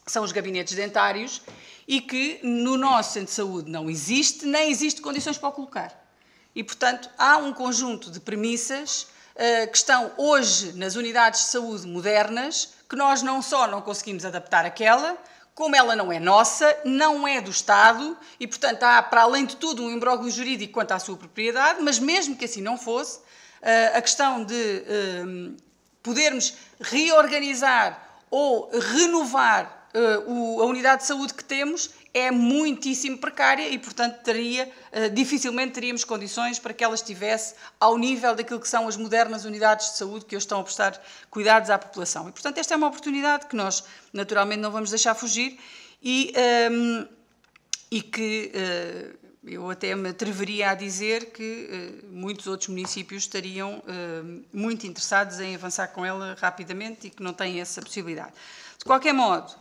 são os gabinetes dentários, e que no nosso centro de saúde não existe, nem existe condições para o colocar. E, portanto, há um conjunto de premissas que estão hoje nas unidades de saúde modernas, que nós não só não conseguimos adaptar àquela, como ela não é nossa, não é do Estado, e, portanto, há, para além de tudo, um imbróglio jurídico quanto à sua propriedade, mas mesmo que assim não fosse, a questão de podermos reorganizar ou renovar a unidade de saúde que temos é muitíssimo precária e, portanto, dificilmente teríamos condições para que ela estivesse ao nível daquilo que são as modernas unidades de saúde que hoje estão a prestar cuidados à população. E, portanto, esta é uma oportunidade que nós, naturalmente, não vamos deixar fugir e que eu até me atreveria a dizer que muitos outros municípios estariam muito interessados em avançar com ela rapidamente e que não têm essa possibilidade. De qualquer modo,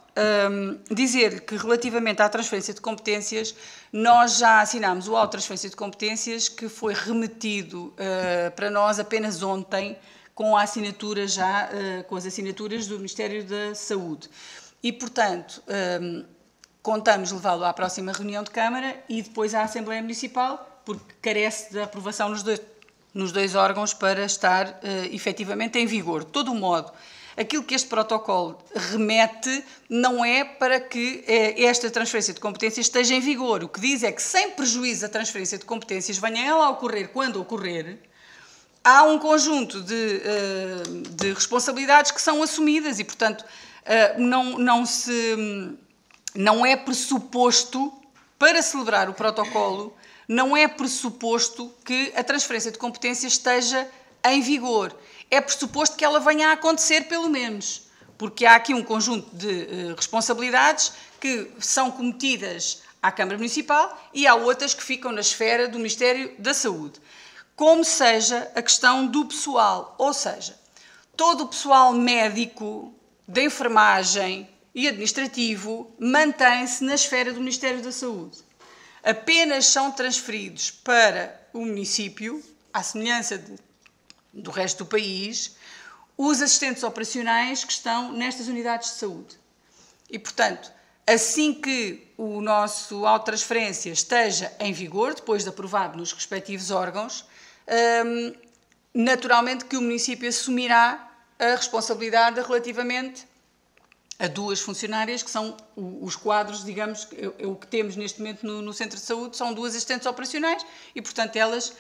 dizer que relativamente à transferência de competências, nós já assinámos o auto de transferência de competências que foi remetido para nós apenas ontem com a assinatura com as assinaturas do Ministério da Saúde. E, portanto, contamos levá-lo à próxima reunião de Câmara e depois à Assembleia Municipal, porque carece de aprovação nos dois órgãos para estar efetivamente em vigor. De todo o modo, aquilo que este protocolo remete não é para que esta transferência de competências esteja em vigor. O que diz é que, sem prejuízo da transferência de competências, venha ela a ocorrer quando ocorrer, há um conjunto de responsabilidades que são assumidas e, portanto, não é pressuposto, para celebrar o protocolo, não é pressuposto que a transferência de competências esteja em vigor. É pressuposto que ela venha a acontecer, pelo menos, porque há aqui um conjunto de responsabilidades que são cometidas à Câmara Municipal e há outras que ficam na esfera do Ministério da Saúde. Como seja a questão do pessoal, ou seja, todo o pessoal médico, de enfermagem e administrativo mantém-se na esfera do Ministério da Saúde. Apenas são transferidos para o município, à semelhança do resto do país, os assistentes operacionais que estão nestas unidades de saúde. E, portanto, assim que o nosso auto de transferência esteja em vigor, depois de aprovado nos respectivos órgãos, naturalmente que o município assumirá a responsabilidade relativamente a duas funcionárias, que são os quadros, digamos, o que temos neste momento no Centro de Saúde, são duas assistentes operacionais e, portanto, elas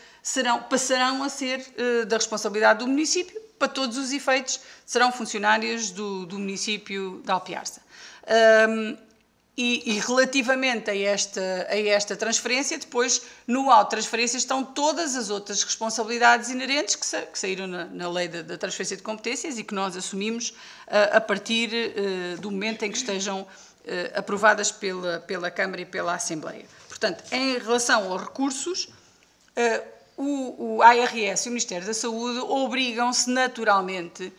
passarão a ser da responsabilidade do município, para todos os efeitos, serão funcionárias do município de Alpiarça. E relativamente a esta transferência, depois, no auto de transferência, estão todas as outras responsabilidades inerentes que saíram na lei da transferência de competências e que nós assumimos a partir do momento em que estejam aprovadas pela Câmara e pela Assembleia. Portanto, em relação aos recursos, o ARS e o Ministério da Saúde obrigam-se naturalmente,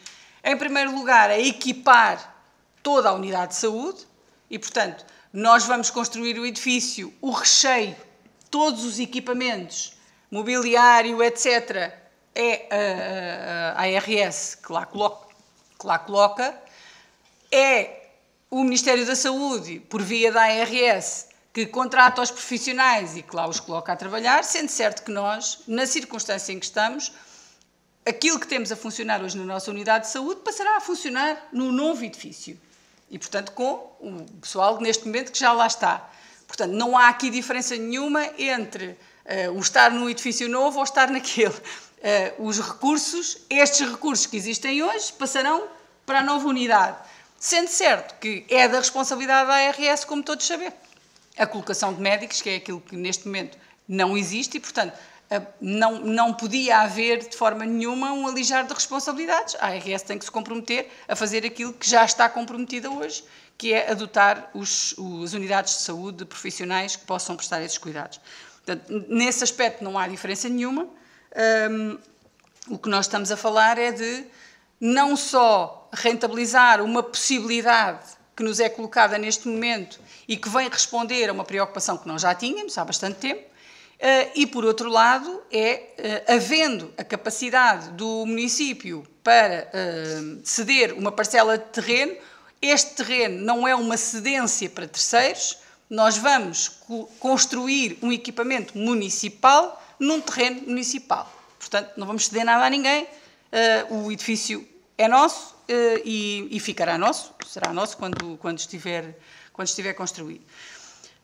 em primeiro lugar, a equipar toda a unidade de saúde, e, portanto, nós vamos construir o edifício, o recheio, todos os equipamentos, mobiliário, etc., é a ARS que lá coloca, é o Ministério da Saúde, por via da ARS, que contrata os profissionais e que lá os coloca a trabalhar, sendo certo que nós, na circunstância em que estamos, aquilo que temos a funcionar hoje na nossa unidade de saúde passará a funcionar no novo edifício. E, portanto, com o pessoal neste momento que já lá está. Portanto, não há aqui diferença nenhuma entre o estar num edifício novo ou estar naquele. Estes recursos que existem hoje, passarão para a nova unidade. Sendo certo que é da responsabilidade da ARS, como todos sabemos, a colocação de médicos, que é aquilo que neste momento não existe e, portanto, não podia haver de forma nenhuma um alijar de responsabilidades. A ARS tem que se comprometer a fazer aquilo que já está comprometida hoje, que é adotar as unidades de saúde profissionais que possam prestar esses cuidados. Portanto, nesse aspecto não há diferença nenhuma. O que nós estamos a falar é de não só rentabilizar uma possibilidade que nos é colocada neste momento e que vem responder a uma preocupação que nós já tínhamos há bastante tempo, e, por outro lado, havendo a capacidade do município para ceder uma parcela de terreno, este terreno não é uma cedência para terceiros, nós vamos construir um equipamento municipal num terreno municipal. Portanto, não vamos ceder nada a ninguém, o edifício é nosso e ficará nosso, será nosso quando estiver construído.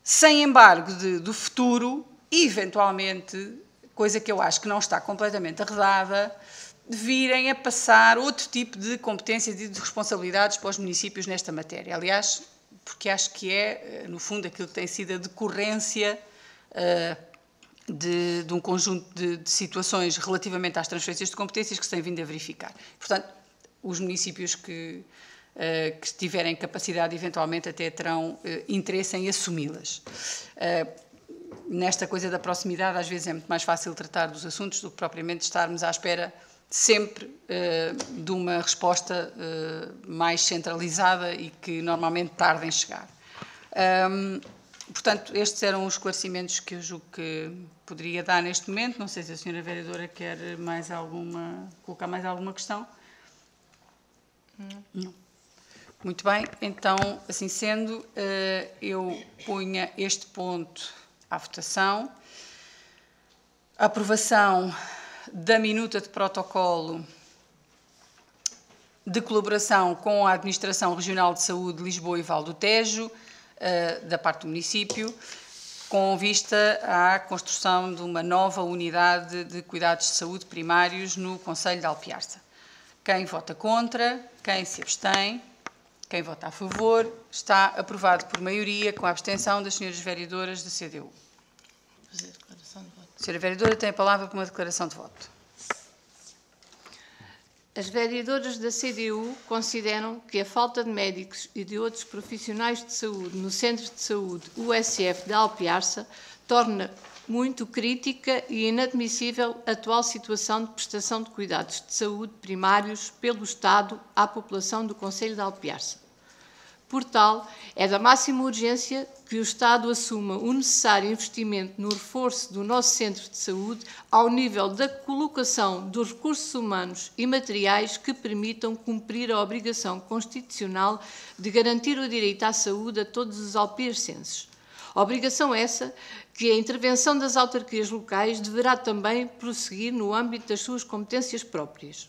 Sem embargo do futuro, eventualmente, coisa que eu acho que não está completamente arredada, virem a passar outro tipo de competências e de responsabilidades para os municípios nesta matéria. Aliás, porque acho que é, no fundo, aquilo que tem sido a decorrência de um conjunto de situações relativamente às transferências de competências que se têm vindo a verificar. Portanto, os municípios que tiverem capacidade, eventualmente, até terão interesse em assumi-las. Nesta coisa da proximidade, às vezes é muito mais fácil tratar dos assuntos do que propriamente estarmos à espera sempre de uma resposta mais centralizada e que normalmente tarda em chegar. Portanto, estes eram os esclarecimentos que eu julgo que poderia dar neste momento. Não sei se a senhora vereadora quer colocar mais alguma questão. Não. Muito bem, então, assim sendo, eu punha este ponto à votação. A aprovação da minuta de protocolo de colaboração com a Administração Regional de Saúde de Lisboa e Val do Tejo, da parte do município, com vista à construção de uma nova unidade de cuidados de saúde primários no concelho de Alpiarça. Quem vota contra, quem se abstém, quem vota a favor, está aprovado por maioria, com a abstenção das senhoras vereadoras da CDU. Fazer declaração de voto. A senhora vereadora tem a palavra para uma declaração de voto. As vereadoras da CDU consideram que a falta de médicos e de outros profissionais de saúde no Centro de Saúde USF de Alpiarça torna muito crítica e inadmissível a atual situação de prestação de cuidados de saúde primários pelo Estado à população do concelho de Alpiarça. Por tal, é da máxima urgência que o Estado assuma o necessário investimento no reforço do nosso centro de saúde ao nível da colocação dos recursos humanos e materiais que permitam cumprir a obrigação constitucional de garantir o direito à saúde a todos os alpiarcenses. Obrigação essa que a intervenção das autarquias locais deverá também prosseguir no âmbito das suas competências próprias.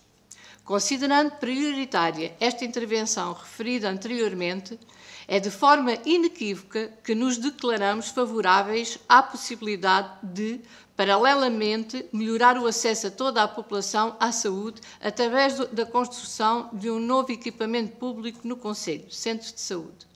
Considerando prioritária esta intervenção referida anteriormente, é de forma inequívoca que nos declaramos favoráveis à possibilidade de, paralelamente, melhorar o acesso a toda a população à saúde através da construção de um novo equipamento público no concelho, Centro de Saúde.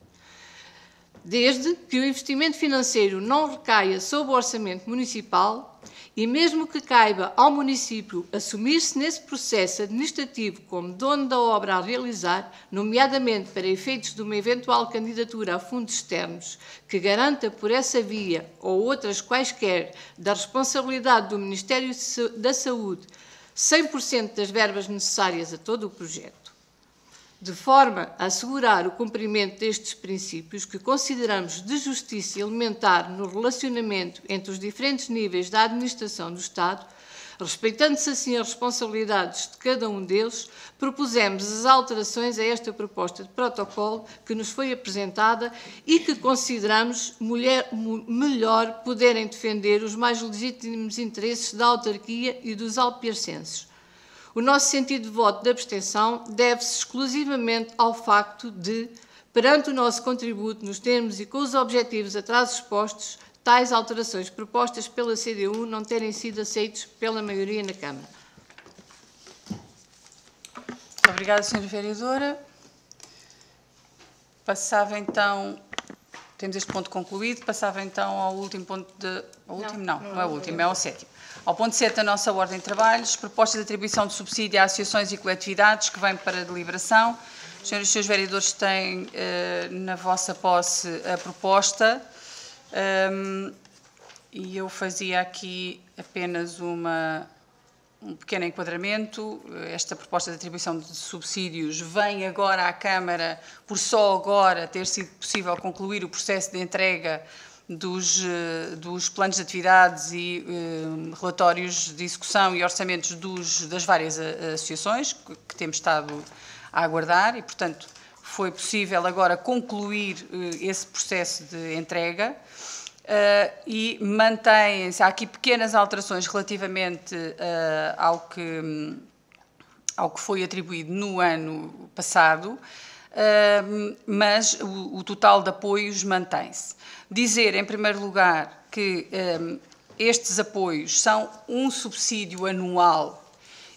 Desde que o investimento financeiro não recaia sobre o orçamento municipal e mesmo que caiba ao município assumir-se nesse processo administrativo como dono da obra a realizar, nomeadamente para efeitos de uma eventual candidatura a fundos externos que garanta por essa via ou outras quaisquer da responsabilidade do Ministério da Saúde 100% das verbas necessárias a todo o projeto. De forma a assegurar o cumprimento destes princípios que consideramos de justiça elementar no relacionamento entre os diferentes níveis da administração do Estado, respeitando-se assim as responsabilidades de cada um deles, propusemos as alterações a esta proposta de protocolo que nos foi apresentada e que consideramos melhor poderem defender os mais legítimos interesses da autarquia e dos alpiarcenses. O nosso sentido de voto de abstenção deve-se exclusivamente ao facto de, perante o nosso contributo nos termos e com os objetivos atrás expostos, tais alterações propostas pela CDU não terem sido aceitos pela maioria na Câmara. Muito obrigada, senhora vereadora. Passava então, temos este ponto concluído, passava então ao último ponto de... Ao último? Não é o último, é o sétimo. Ao ponto 7 da nossa ordem de trabalhos, proposta de atribuição de subsídio a associações e coletividades que vem para a deliberação. Os senhores e seus vereadores têm na vossa posse a proposta e eu fazia aqui apenas uma um pequeno enquadramento. Esta proposta de atribuição de subsídios vem agora à Câmara por só agora ter sido possível concluir o processo de entrega dos planos de atividades e relatórios de execução e orçamentos das várias associações que temos estado a aguardar e, portanto, foi possível agora concluir esse processo de entrega e mantém-se, há aqui pequenas alterações relativamente ao que foi atribuído no ano passado, mas o total de apoios mantém-se. Dizer, em primeiro lugar, que estes apoios são um subsídio anual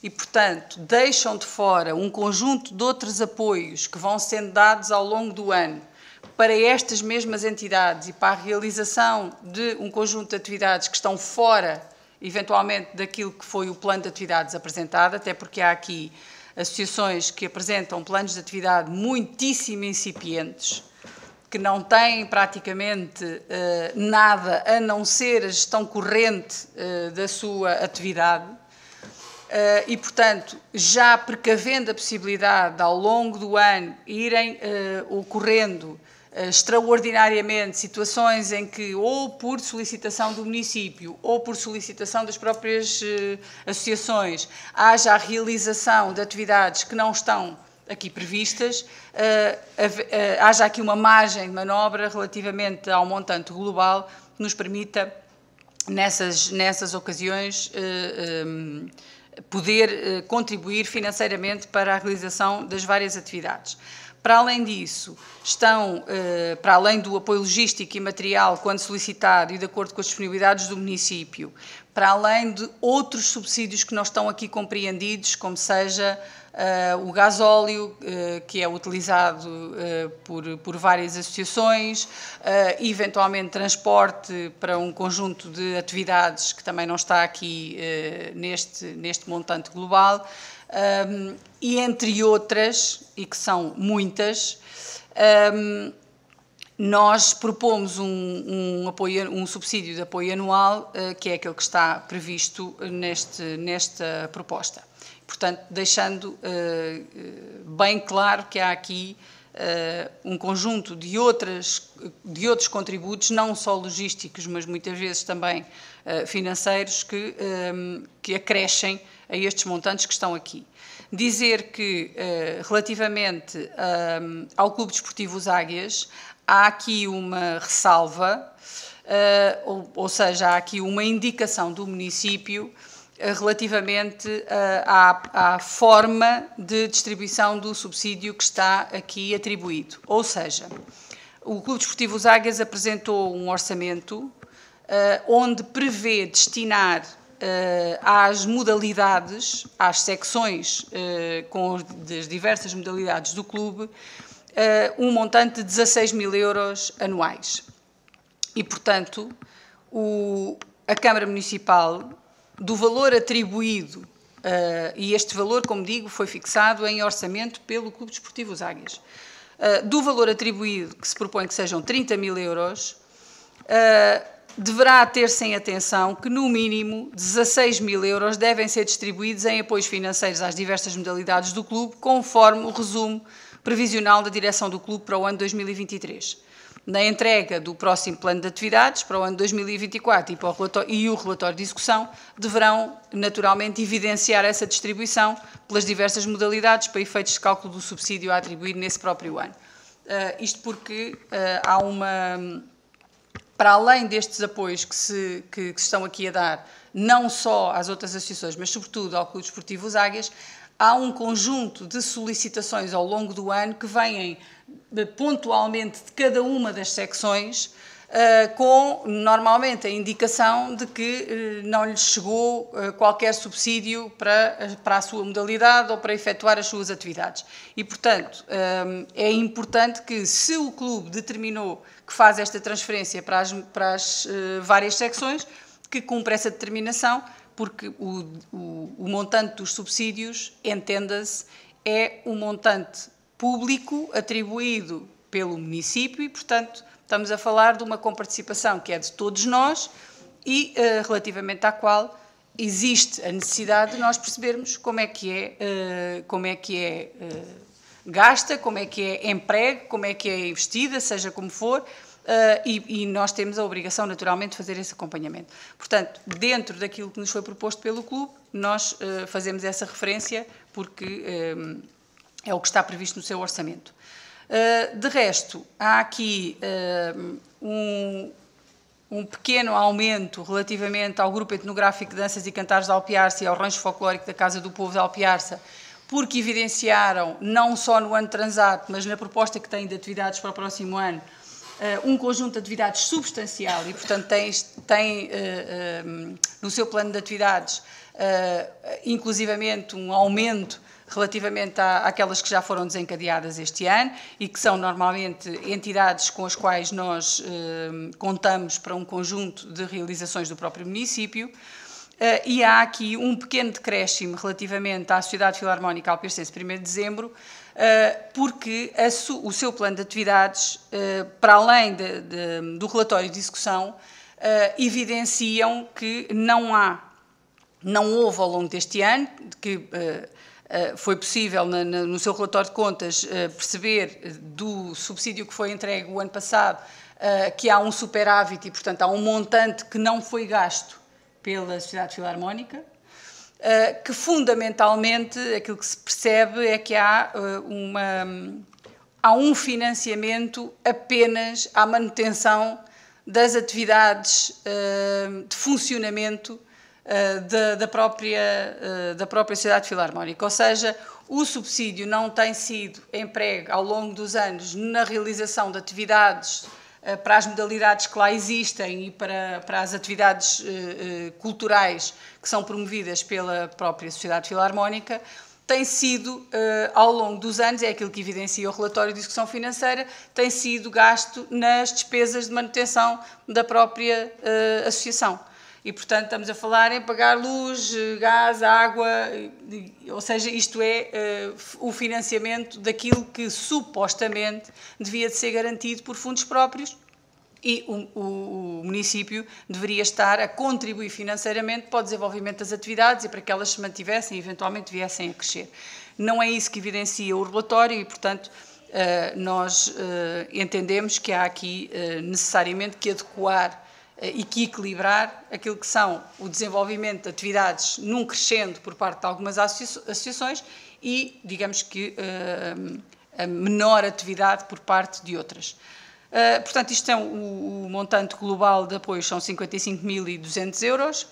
e, portanto, deixam de fora um conjunto de outros apoios que vão sendo dados ao longo do ano para estas mesmas entidades e para a realização de um conjunto de atividades que estão fora, eventualmente, daquilo que foi o plano de atividades apresentado, até porque há aqui associações que apresentam planos de atividade muitíssimo incipientes, que não têm praticamente nada a não ser a gestão corrente da sua atividade e, portanto, já precavendo a possibilidade de, ao longo do ano, irem ocorrendo extraordinariamente situações em que, ou por solicitação do município, ou por solicitação das próprias associações, haja a realização de atividades que não estão aqui previstas, haja aqui uma margem de manobra relativamente ao montante global que nos permita, nessas ocasiões, poder contribuir financeiramente para a realização das várias atividades. Para além disso, estão, para além do apoio logístico e material, quando solicitado e de acordo com as disponibilidades do município, para além de outros subsídios que não estão aqui compreendidos, como seja o gasóleo, que é utilizado por várias associações, eventualmente transporte para um conjunto de atividades que também não está aqui neste montante global, e entre outras, e que são muitas, nós propomos um subsídio de apoio anual, que é aquele que está previsto nesta proposta. Portanto, deixando bem claro que há aqui um conjunto de outros contributos, não só logísticos, mas muitas vezes também financeiros, que acrescem a estes montantes que estão aqui. Dizer que, relativamente ao Clube Desportivo Os Águias, há aqui uma ressalva, ou seja, há aqui uma indicação do município relativamente à forma de distribuição do subsídio que está aqui atribuído. Ou seja, o Clube Desportivo Os Águias apresentou um orçamento onde prevê destinar às modalidades, às secções das diversas modalidades do clube, um montante de 16 mil euros anuais. E, portanto, a Câmara Municipal, do valor atribuído, e este valor, como digo, foi fixado em orçamento pelo Clube Desportivo Os Águias, do valor atribuído, que se propõe que sejam 30 mil euros, deverá ter-se em atenção que, no mínimo, 16 mil euros devem ser distribuídos em apoios financeiros às diversas modalidades do clube, conforme o resumo previsional da direção do clube para o ano 2023. Na entrega do próximo plano de atividades, para o ano 2024, e o relatório de execução, deverão, naturalmente, evidenciar essa distribuição pelas diversas modalidades para efeitos de cálculo do subsídio a atribuir nesse próprio ano. Isto porque há para além destes apoios que se estão aqui a dar, não só às outras associações, mas sobretudo ao Clube Desportivo Os Águias, há um conjunto de solicitações ao longo do ano que vêm pontualmente de cada uma das secções, com normalmente a indicação de que não lhes chegou qualquer subsídio para a sua modalidade ou para efetuar as suas atividades. E, portanto, é importante que, se o clube determinou que faz esta transferência para as várias secções, que cumpra essa determinação, porque o montante dos subsídios, entenda-se, é um montante público atribuído pelo município e, portanto, estamos a falar de uma comparticipação que é de todos nós e relativamente à qual existe a necessidade de nós percebermos como é que é gasta, como é que é emprego, como é que é investida, seja como for, e nós temos a obrigação, naturalmente, de fazer esse acompanhamento. Portanto, dentro daquilo que nos foi proposto pelo clube, nós fazemos essa referência porque é o que está previsto no seu orçamento. De resto, há aqui um pequeno aumento relativamente ao grupo etnográfico de danças e cantares de Alpiarça e ao rancho folclórico da Casa do Povo de Alpiarça, porque evidenciaram, não só no ano transato, mas na proposta que têm de atividades para o próximo ano, um conjunto de atividades substancial e, portanto, tem no seu plano de atividades, inclusivamente, um aumento relativamente àquelas que já foram desencadeadas este ano e que são normalmente entidades com as quais nós contamos para um conjunto de realizações do próprio município. E há aqui um pequeno decréscimo relativamente à Sociedade Filarmónica Alpiarcense 1º de Dezembro, porque o seu plano de atividades, para além do relatório de execução, evidenciam que não houve ao longo deste ano, que foi possível no seu relatório de contas perceber do subsídio que foi entregue o ano passado, que há um superávit e, portanto, há um montante que não foi gasto pela Sociedade Filarmónica, que fundamentalmente aquilo que se percebe é que há um financiamento apenas à manutenção das atividades de funcionamento da própria Sociedade Filarmónica, ou seja, o subsídio não tem sido emprego ao longo dos anos na realização de atividades para as modalidades que lá existem e para as atividades culturais que são promovidas pela própria Sociedade Filarmónica, tem sido, ao longo dos anos, é aquilo que evidencia o relatório de execução financeira, tem sido gasto nas despesas de manutenção da própria associação. E, portanto, estamos a falar em pagar luz, gás, água, ou seja, isto é o financiamento daquilo que supostamente devia de ser garantido por fundos próprios e o município deveria estar a contribuir financeiramente para o desenvolvimento das atividades e para que elas se mantivessem e eventualmente viessem a crescer. Não é isso que evidencia o relatório e, portanto, nós entendemos que há aqui necessariamente que adequar e que equilibrar aquilo que são o desenvolvimento de atividades num crescendo por parte de algumas associações e, digamos que, a menor atividade por parte de outras. Portanto, isto é o montante global de apoio, são 55.200 euros,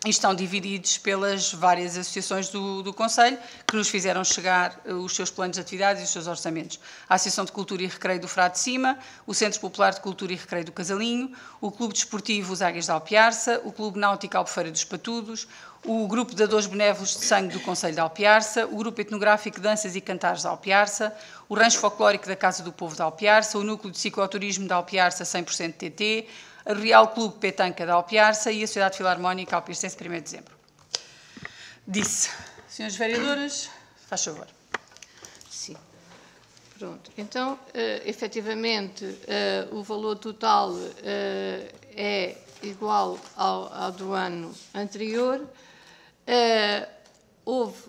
e estão divididos pelas várias associações do Conselho, que nos fizeram chegar os seus planos de atividades e os seus orçamentos. A Associação de Cultura e Recreio do Frade de Cima, o Centro Popular de Cultura e Recreio do Casalinho, o Clube Desportivo Os Águias de Alpiarça, o Clube Náutico Albufeira dos Patudos, o Grupo de Dadores Benévolos de Sangue do Conselho de Alpiarça, o Grupo Etnográfico Danças e Cantares de Alpiarça, o Rancho Folclórico da Casa do Povo de Alpiarça, o Núcleo de Cicloturismo de Alpiarça 100% TT, a Real Clube Petanca de Alpiarça e a Sociedade Filarmónica Alpiarcense 1º de Dezembro. Disse. Senhoras vereadoras, faz favor. Sim. Pronto. Então, efetivamente, o valor total é igual ao do ano anterior. Houve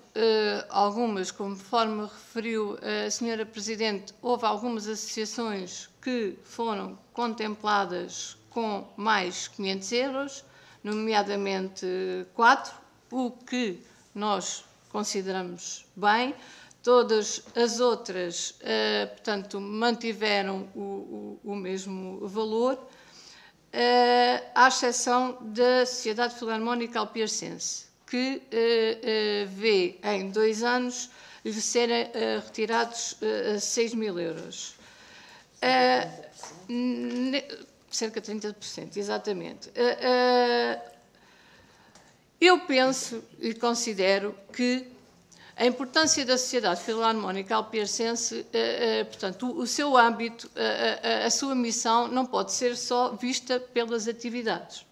algumas, conforme referiu a Sra. Presidente, houve algumas associações que foram contempladas com mais 500 euros, nomeadamente 4, o que nós consideramos bem. Todas as outras, portanto, mantiveram o mesmo valor, à exceção da Sociedade Filarmónica Alpiarcense, que vê em 2 anos serem retirados 6.000 euros. Cerca de 30%, exatamente. Eu penso e considero que a importância da Sociedade Filarmónica Alpiarcense, portanto, o seu âmbito, a sua missão não pode ser só vista pelas atividades.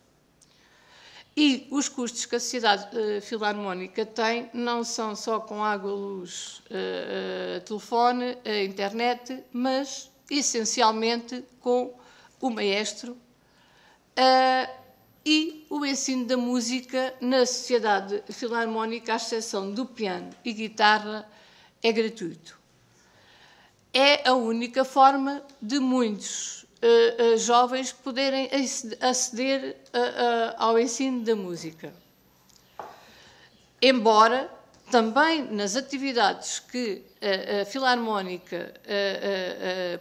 E os custos que a Sociedade Filarmónica tem não são só com água, luz, telefone, internet, mas essencialmente com o maestro e o ensino da música na Sociedade Filarmónica, à exceção do piano e guitarra, é gratuito. É a única forma de muitos jovens poderem aceder ao ensino da música. Embora também nas atividades que a Filarmónica,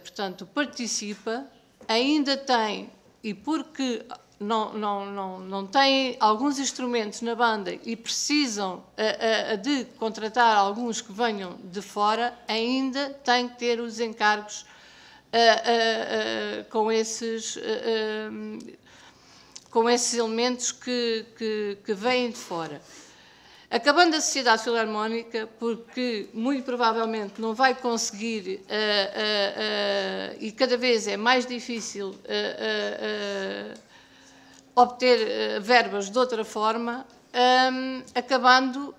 portanto, participa, ainda tem, e porque não têm alguns instrumentos na banda e precisam de contratar alguns que venham de fora, ainda têm que ter os encargos com esses elementos que vêm de fora. Acabando a Sociedade Filarmónica, porque muito provavelmente não vai conseguir, e cada vez é mais difícil obter verbas de outra forma, acabando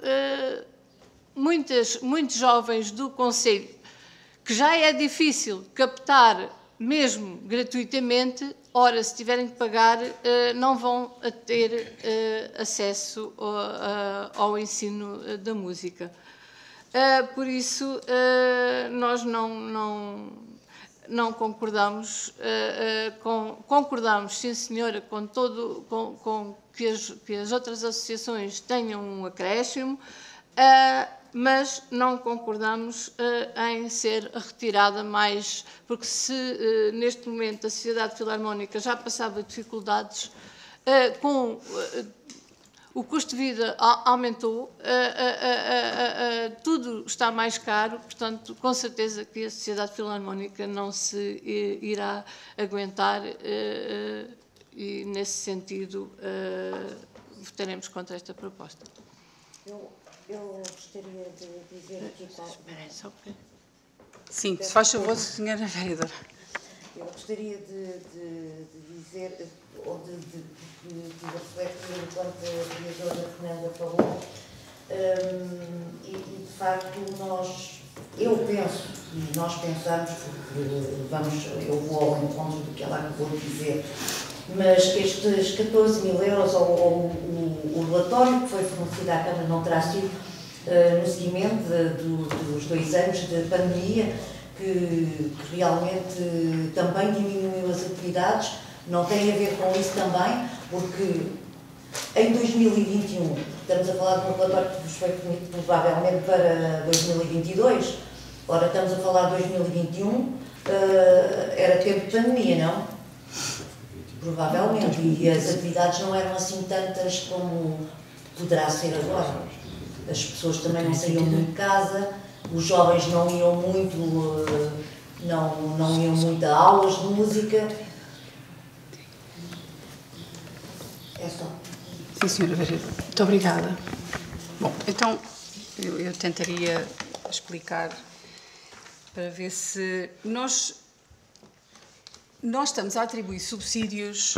muitos jovens do concelho, que já é difícil captar mesmo gratuitamente, ora, se tiverem que pagar, não vão ter acesso ao ensino da música. Por isso, nós não concordamos, concordamos, sim senhora, com que as outras associações tenham um acréscimo, mas não concordamos em ser retirada mais, porque se neste momento a Sociedade Filarmónica já passava dificuldades, com o custo de vida aumentou, tudo está mais caro, portanto, com certeza que a Sociedade Filarmónica não se irá aguentar e, nesse sentido, votaremos contra esta proposta. Eu gostaria de dizer aqui... Sim, se faz favor, senhora vereadora. Eu gostaria de dizer, ou de refletir enquanto a vereadora Fernanda falou, e de facto eu penso, e nós pensamos, porque eu vou ao encontro do que ela acabou de dizer, mas estes 14 mil euros, ou o relatório que foi fornecido à Câmara não terá sido no seguimento dos 2 anos de pandemia, que realmente também diminuiu as atividades, não tem a ver com isso também, porque em 2021, estamos a falar de um relatório que vos foi fornecido provavelmente para 2022, ora estamos a falar de 2021, era tempo de pandemia, não? Provavelmente, e as atividades não eram assim tantas como poderá ser agora. As pessoas também não saíam muito de casa, os jovens não iam muito, não iam muito a aulas de música. É só. Sim, senhora vereadora. Muito obrigada. Bom, então eu tentaria explicar para ver se nós estamos a atribuir subsídios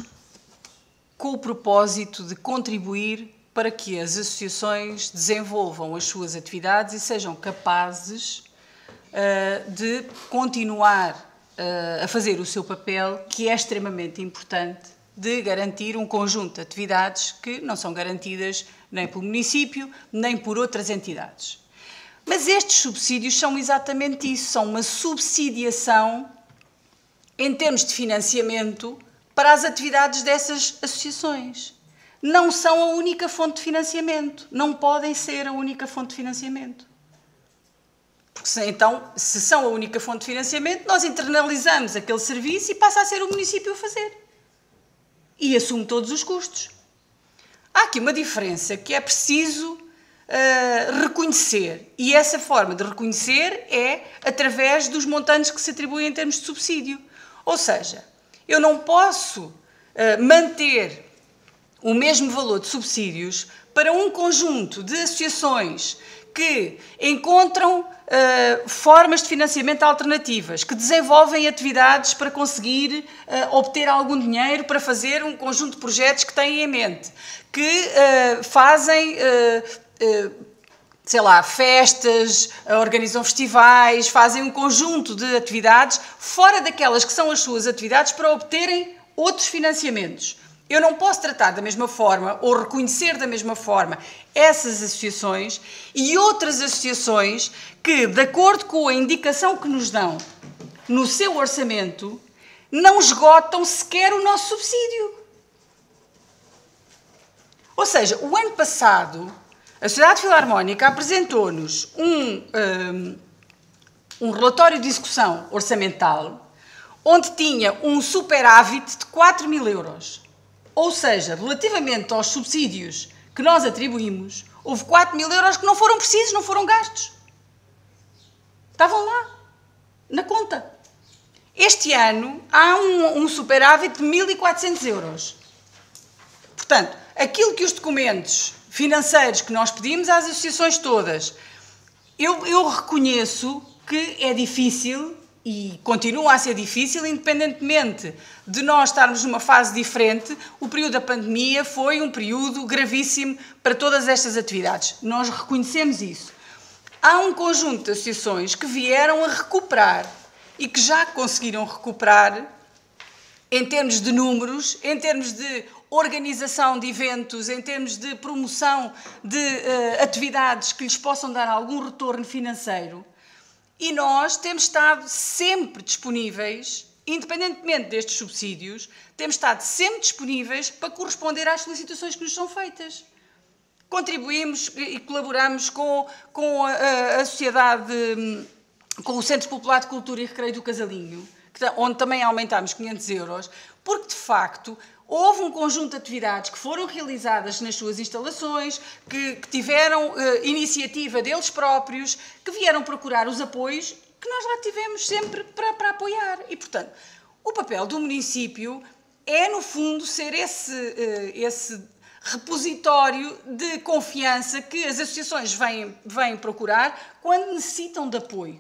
com o propósito de contribuir para que as associações desenvolvam as suas atividades e sejam capazes de continuar a fazer o seu papel, que é extremamente importante, de garantir um conjunto de atividades que não são garantidas nem pelo município, nem por outras entidades. Mas estes subsídios são exatamente isso, são uma subsidiação em termos de financiamento para as atividades dessas associações. Não são a única fonte de financiamento, não podem ser a única fonte de financiamento. Porque então, se são a única fonte de financiamento, nós internalizamos aquele serviço e passa a ser o município a fazer. E assume todos os custos. Há aqui uma diferença que é preciso reconhecer, e essa forma de reconhecer é através dos montantes que se atribuem em termos de subsídio. Ou seja, eu não posso manter o mesmo valor de subsídios para um conjunto de associações que encontram formas de financiamento alternativas, que desenvolvem atividades para conseguir obter algum dinheiro para fazer um conjunto de projetos que têm em mente, que fazem, sei lá, festas, organizam festivais, fazem um conjunto de atividades fora daquelas que são as suas atividades para obterem outros financiamentos. Eu não posso tratar da mesma forma ou reconhecer da mesma forma essas associações e outras associações que, de acordo com a indicação que nos dão no seu orçamento, não esgotam sequer o nosso subsídio. Ou seja, o ano passado, a Sociedade Filarmónica apresentou-nos um relatório de execução orçamental onde tinha um superávit de 4.000 euros. Ou seja, relativamente aos subsídios que nós atribuímos, houve 4.000 euros que não foram precisos, não foram gastos. Estavam lá, na conta. Este ano há um superávit de 1.400 euros. Portanto, aquilo que os documentos financeiros que nós pedimos às associações todas, eu reconheço que é difícil e continua a ser difícil, independentemente de nós estarmos numa fase diferente. O período da pandemia foi um período gravíssimo para todas estas atividades. Nós reconhecemos isso. Há um conjunto de associações que vieram a recuperar e que já conseguiram recuperar em termos de números, em termos de organização de eventos, em termos de promoção de atividades que lhes possam dar algum retorno financeiro. E nós temos estado sempre disponíveis, independentemente destes subsídios, temos estado sempre disponíveis para corresponder às solicitações que nos são feitas. Contribuímos e colaboramos com a sociedade, com o Centro Popular de Cultura e Recreio do Casalinho, onde também aumentámos 500 euros, porque, de facto, houve um conjunto de atividades que foram realizadas nas suas instalações, que tiveram iniciativa deles próprios, que vieram procurar os apoios que nós lá tivemos sempre para apoiar. E, portanto, o papel do município é, no fundo, ser esse repositório de confiança que as associações vêm procurar quando necessitam de apoio.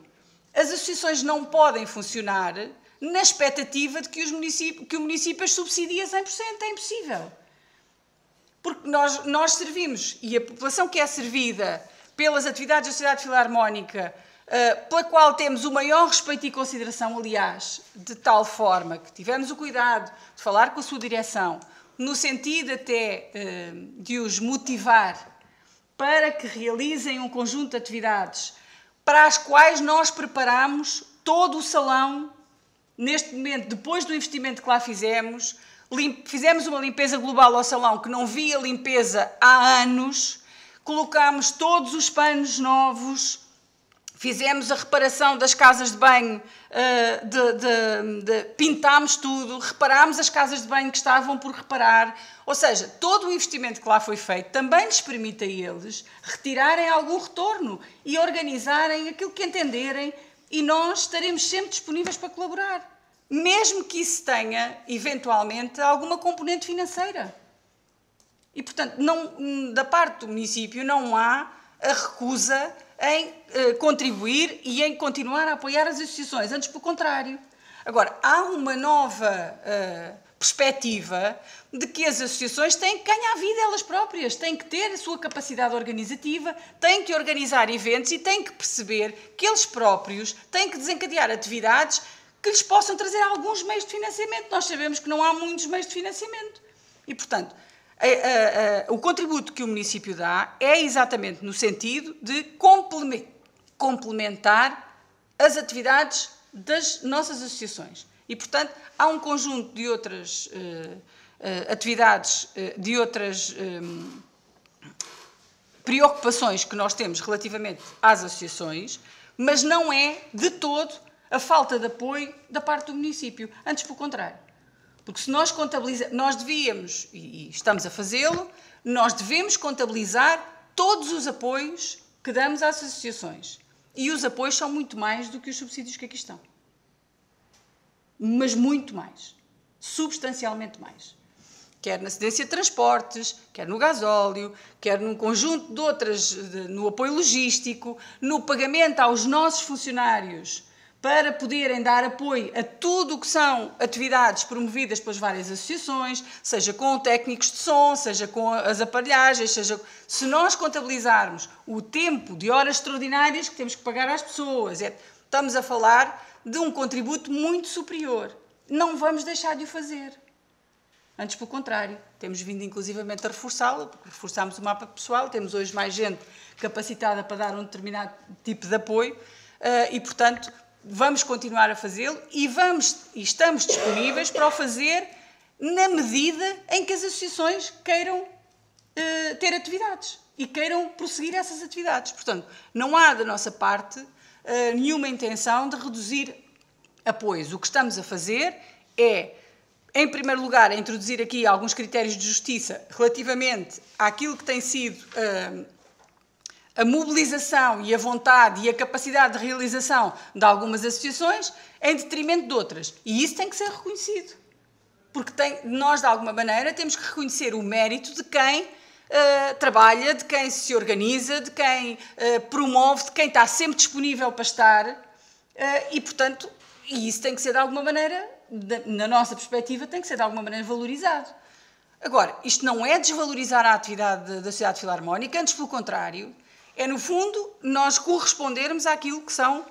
As associações não podem funcionar na expectativa de que o município as subsidie a 100%. É impossível. Porque nós servimos, e a população que é servida pelas atividades da Sociedade Filarmónica, pela qual temos o maior respeito e consideração, aliás, de tal forma que tivemos o cuidado de falar com a sua direção, no sentido até de os motivar para que realizem um conjunto de atividades para as quais nós preparamos todo o salão. Neste momento, depois do investimento que lá fizemos uma limpeza global ao salão que não via limpeza há anos, colocámos todos os panos novos, fizemos a reparação das casas de banho, pintámos tudo, reparámos as casas de banho que estavam por reparar. Ou seja, todo o investimento que lá foi feito também lhes permite a eles retirarem algum retorno e organizarem aquilo que entenderem. E nós estaremos sempre disponíveis para colaborar, mesmo que isso tenha, eventualmente, alguma componente financeira. E, portanto, da parte do município não há a recusa em contribuir e em continuar a apoiar as associações, antes pelo contrário. Agora, há uma nova perspectiva de que as associações têm que ganhar vida elas próprias, têm que ter a sua capacidade organizativa, têm que organizar eventos e têm que perceber que eles próprios têm que desencadear atividades que lhes possam trazer alguns meios de financiamento. Nós sabemos que não há muitos meios de financiamento. E, portanto, o contributo que o município dá é exatamente no sentido de complementar as atividades das nossas associações. E, portanto, há um conjunto de outras atividades, de outras preocupações que nós temos relativamente às associações, mas não é de todo a falta de apoio da parte do município. Antes, pelo contrário. Porque se nós contabilizarmos, nós devíamos, e estamos a fazê-lo, nós devemos contabilizar todos os apoios que damos às associações. E os apoios são muito mais do que os subsídios que aqui estão. Mas muito mais. Substancialmente mais. Quer na cedência de transportes, quer no gasóleo, quer num conjunto de outras, no apoio logístico, no pagamento aos nossos funcionários para poderem dar apoio a tudo o que são atividades promovidas pelas várias associações, seja com técnicos de som, seja com as aparelhagens, seja... Se nós contabilizarmos o tempo de horas extraordinárias que temos que pagar às pessoas, estamos a falar de um contributo muito superior. Não vamos deixar de o fazer. Antes, pelo contrário, temos vindo inclusivamente a reforçá-la, porque reforçámos o mapa pessoal, temos hoje mais gente capacitada para dar um determinado tipo de apoio e, portanto, vamos continuar a fazê-lo e estamos disponíveis para o fazer na medida em que as associações queiram ter atividades e queiram prosseguir essas atividades. Portanto, não há da nossa parte nenhuma intenção de reduzir apoios. O que estamos a fazer é, em primeiro lugar, a introduzir aqui alguns critérios de justiça relativamente àquilo que tem sido a mobilização e a vontade e a capacidade de realização de algumas associações em detrimento de outras. E isso tem que ser reconhecido. Porque nós, de alguma maneira, temos que reconhecer o mérito de quem trabalha, de quem se organiza, de quem promove, de quem está sempre disponível para estar e, portanto, isso tem que ser de alguma maneira, na nossa perspectiva, tem que ser de alguma maneira valorizado. Agora, isto não é desvalorizar a atividade da Sociedade Filarmónica, antes pelo contrário, é no fundo nós correspondermos àquilo que são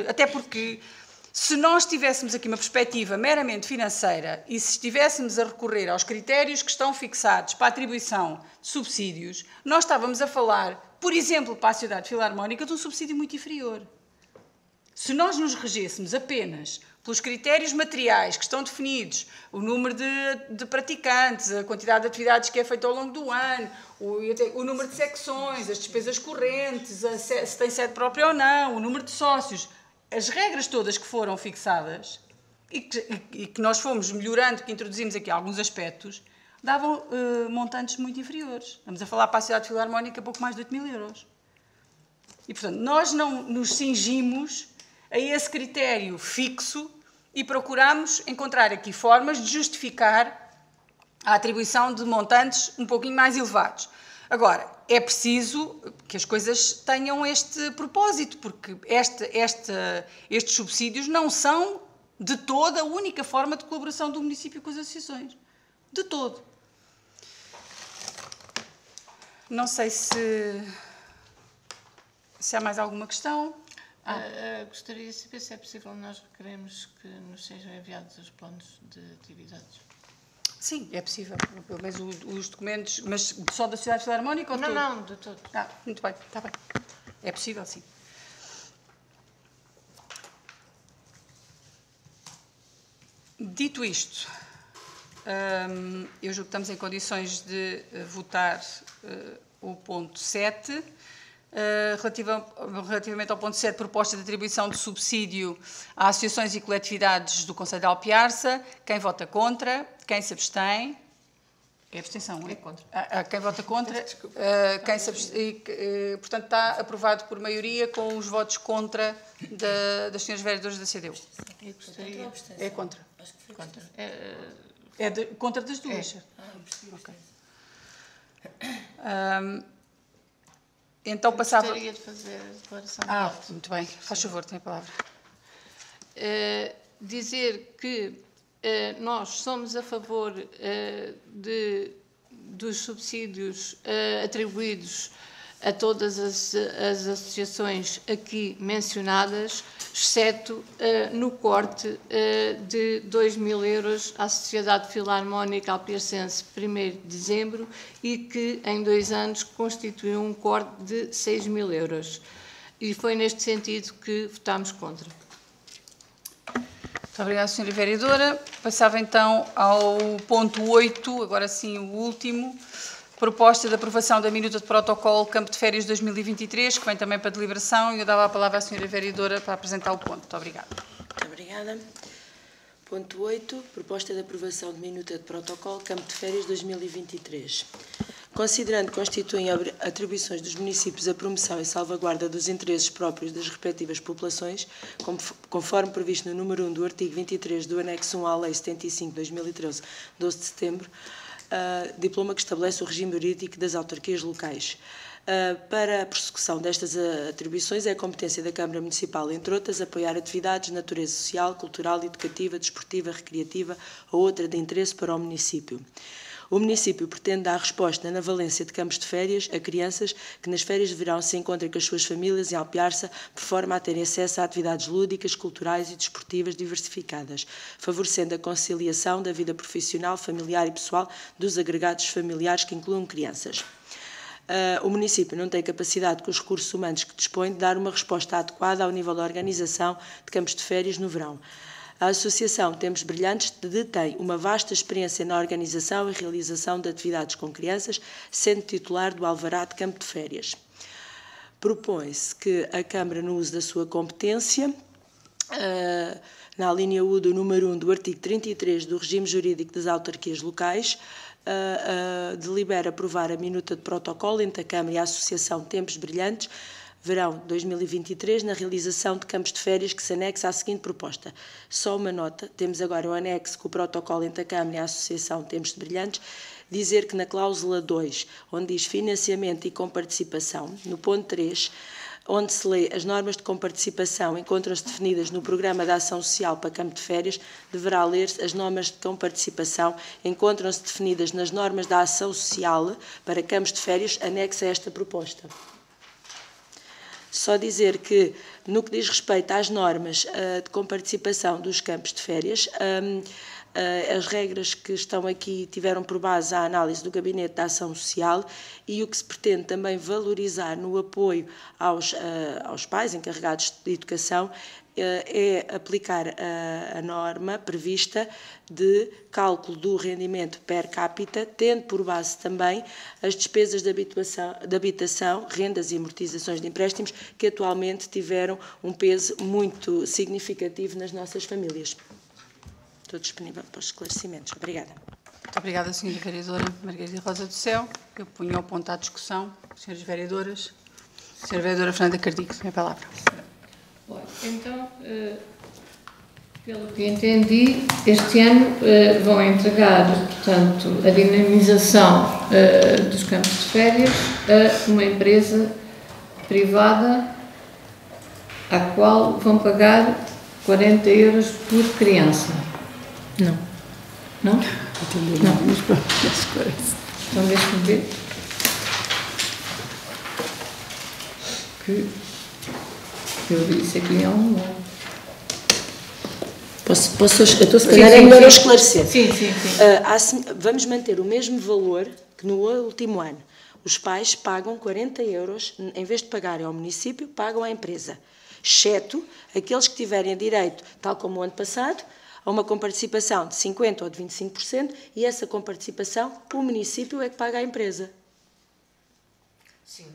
até porque se nós tivéssemos aqui uma perspectiva meramente financeira e se estivéssemos a recorrer aos critérios que estão fixados para a atribuição de subsídios, nós estávamos a falar, por exemplo, para a Sociedade Filarmónica, de um subsídio muito inferior. Se nós nos regêssemos apenas pelos critérios materiais que estão definidos, o número de praticantes, a quantidade de atividades que é feita ao longo do ano, o número de secções, as despesas correntes, se tem sede própria ou não, o número de sócios, as regras todas que foram fixadas e que nós fomos melhorando, que introduzimos aqui alguns aspectos, davam montantes muito inferiores. Estamos a falar para a Sociedade Filarmónica pouco mais de 8.000 euros. E, portanto, nós não nos cingimos a esse critério fixo e procuramos encontrar aqui formas de justificar a atribuição de montantes um pouquinho mais elevados. Agora, é preciso que as coisas tenham este propósito, porque estes subsídios não são de toda a única forma de colaboração do município com as associações. De todo. Não sei se há mais alguma questão. Gostaria de saber se é possível nós requeremos que nos sejam enviados os planos de atividades. Sim, é possível. Pelo menos os documentos, mas só da Sociedade Filarmónica ou não, todo? Não, de todo. Muito bem, está bem. É possível, sim. Dito isto, eu julgo que estamos em condições de votar o ponto 7. Relativamente ao ponto 7, proposta de atribuição de subsídio a associações e coletividades do Conselho de Alpiarça. Quem vota contra? Quem se abstém? É abstenção, não é? É contra. Quem vota contra? Quem se abstém, portanto, está aprovado por maioria com os votos contra das senhoras vereadoras da CDU. É contra. Acho que foi contra. Contra das duas. Okay. Então passava... Gostaria de fazer a declaração de voto. Muito bem. Faz favor, tem a palavra. Dizer que nós somos a favor dos subsídios atribuídos a todas as associações aqui mencionadas, exceto no corte de 2.000 euros à Sociedade Filarmónica Alpiarcense 1º de dezembro e que em 2 anos constituiu um corte de 6.000 euros. E foi neste sentido que votámos contra. Muito obrigada, Sra. Vereadora. Passava então ao ponto 8, agora sim o último. Proposta de aprovação da minuta de protocolo Campo de Férias 2023, que vem também para deliberação, e eu dava a palavra à Sra. Vereadora para apresentar o ponto. Muito obrigada. Muito obrigada. Ponto 8, proposta de aprovação de minuta de protocolo Campo de Férias 2023. Considerando que constituem atribuições dos municípios a promoção e salvaguarda dos interesses próprios das respectivas populações, conforme previsto no número 1 do artigo 23 do anexo 1 à Lei 75/2013, 12 de setembro, diploma que estabelece o regime jurídico das autarquias locais. Para a prossecução destas atribuições é a competência da Câmara Municipal, entre outras, apoiar atividades de natureza social, cultural, educativa, desportiva, recreativa ou outra de interesse para o município. O município pretende dar resposta na valência de campos de férias a crianças que nas férias de verão se encontrem com as suas famílias em Alpiarça, por forma a terem acesso a atividades lúdicas, culturais e desportivas diversificadas, favorecendo a conciliação da vida profissional, familiar e pessoal dos agregados familiares que incluam crianças. O município não tem capacidade com os recursos humanos que dispõe de dar uma resposta adequada ao nível da organização de campos de férias no verão. A Associação Tempos Brilhantes detém uma vasta experiência na organização e realização de atividades com crianças, sendo titular do Alvará de Campo de Férias. Propõe-se que a Câmara, no uso da sua competência, na linha U do número 1 do artigo 33 do regime jurídico das autarquias locais, delibera aprovar a minuta de protocolo entre a Câmara e a Associação Tempos Brilhantes, verão 2023, na realização de campos de férias, que se anexa à seguinte proposta. Só uma nota, temos agora o anexo com o protocolo entre a Câmara e a Associação Tempos Brilhantes, dizer que na cláusula 2, onde diz financiamento e comparticipação, no ponto 3, onde se lê as normas de comparticipação encontram-se definidas no Programa de Ação Social para Campo de Férias, deverá ler-se as normas de comparticipação encontram-se definidas nas normas da Ação Social para Campos de Férias, anexa a esta proposta. Só dizer que, no que diz respeito às normas de comparticipação dos campos de férias, as regras que estão aqui tiveram por base a análise do Gabinete da Ação Social e o que se pretende também valorizar no apoio aos pais encarregados de educação é aplicar a norma prevista de cálculo do rendimento per capita, tendo por base também as despesas de habitação, rendas e amortizações de empréstimos, que atualmente tiveram um peso muito significativo nas nossas famílias. Estou disponível para os esclarecimentos. Obrigada. Muito obrigada, Sra. Vereadora Margarida Rosa do Céu. Eu ponho ao ponto à discussão. Senhoras Vereadoras. Sra. Vereadora Fernanda Cardigo, tem a palavra. Então, pelo que entendi, este ano vão entregar, portanto, a dinamização dos campos de férias a uma empresa privada à qual vão pagar 40 euros por criança. Não. Não? Entendi. Não. Mas pronto, Então, deixa-me ver. Que eu disse aqui há um ano. Então, se calhar é melhor eu esclarecer. Sim. Vamos manter o mesmo valor que no último ano. Os pais pagam 40 euros, em vez de pagarem ao município, pagam à empresa. Exceto aqueles que tiverem direito, tal como o ano passado, a uma comparticipação de 50% ou de 25%, e essa comparticipação o município é que paga à empresa. Sim.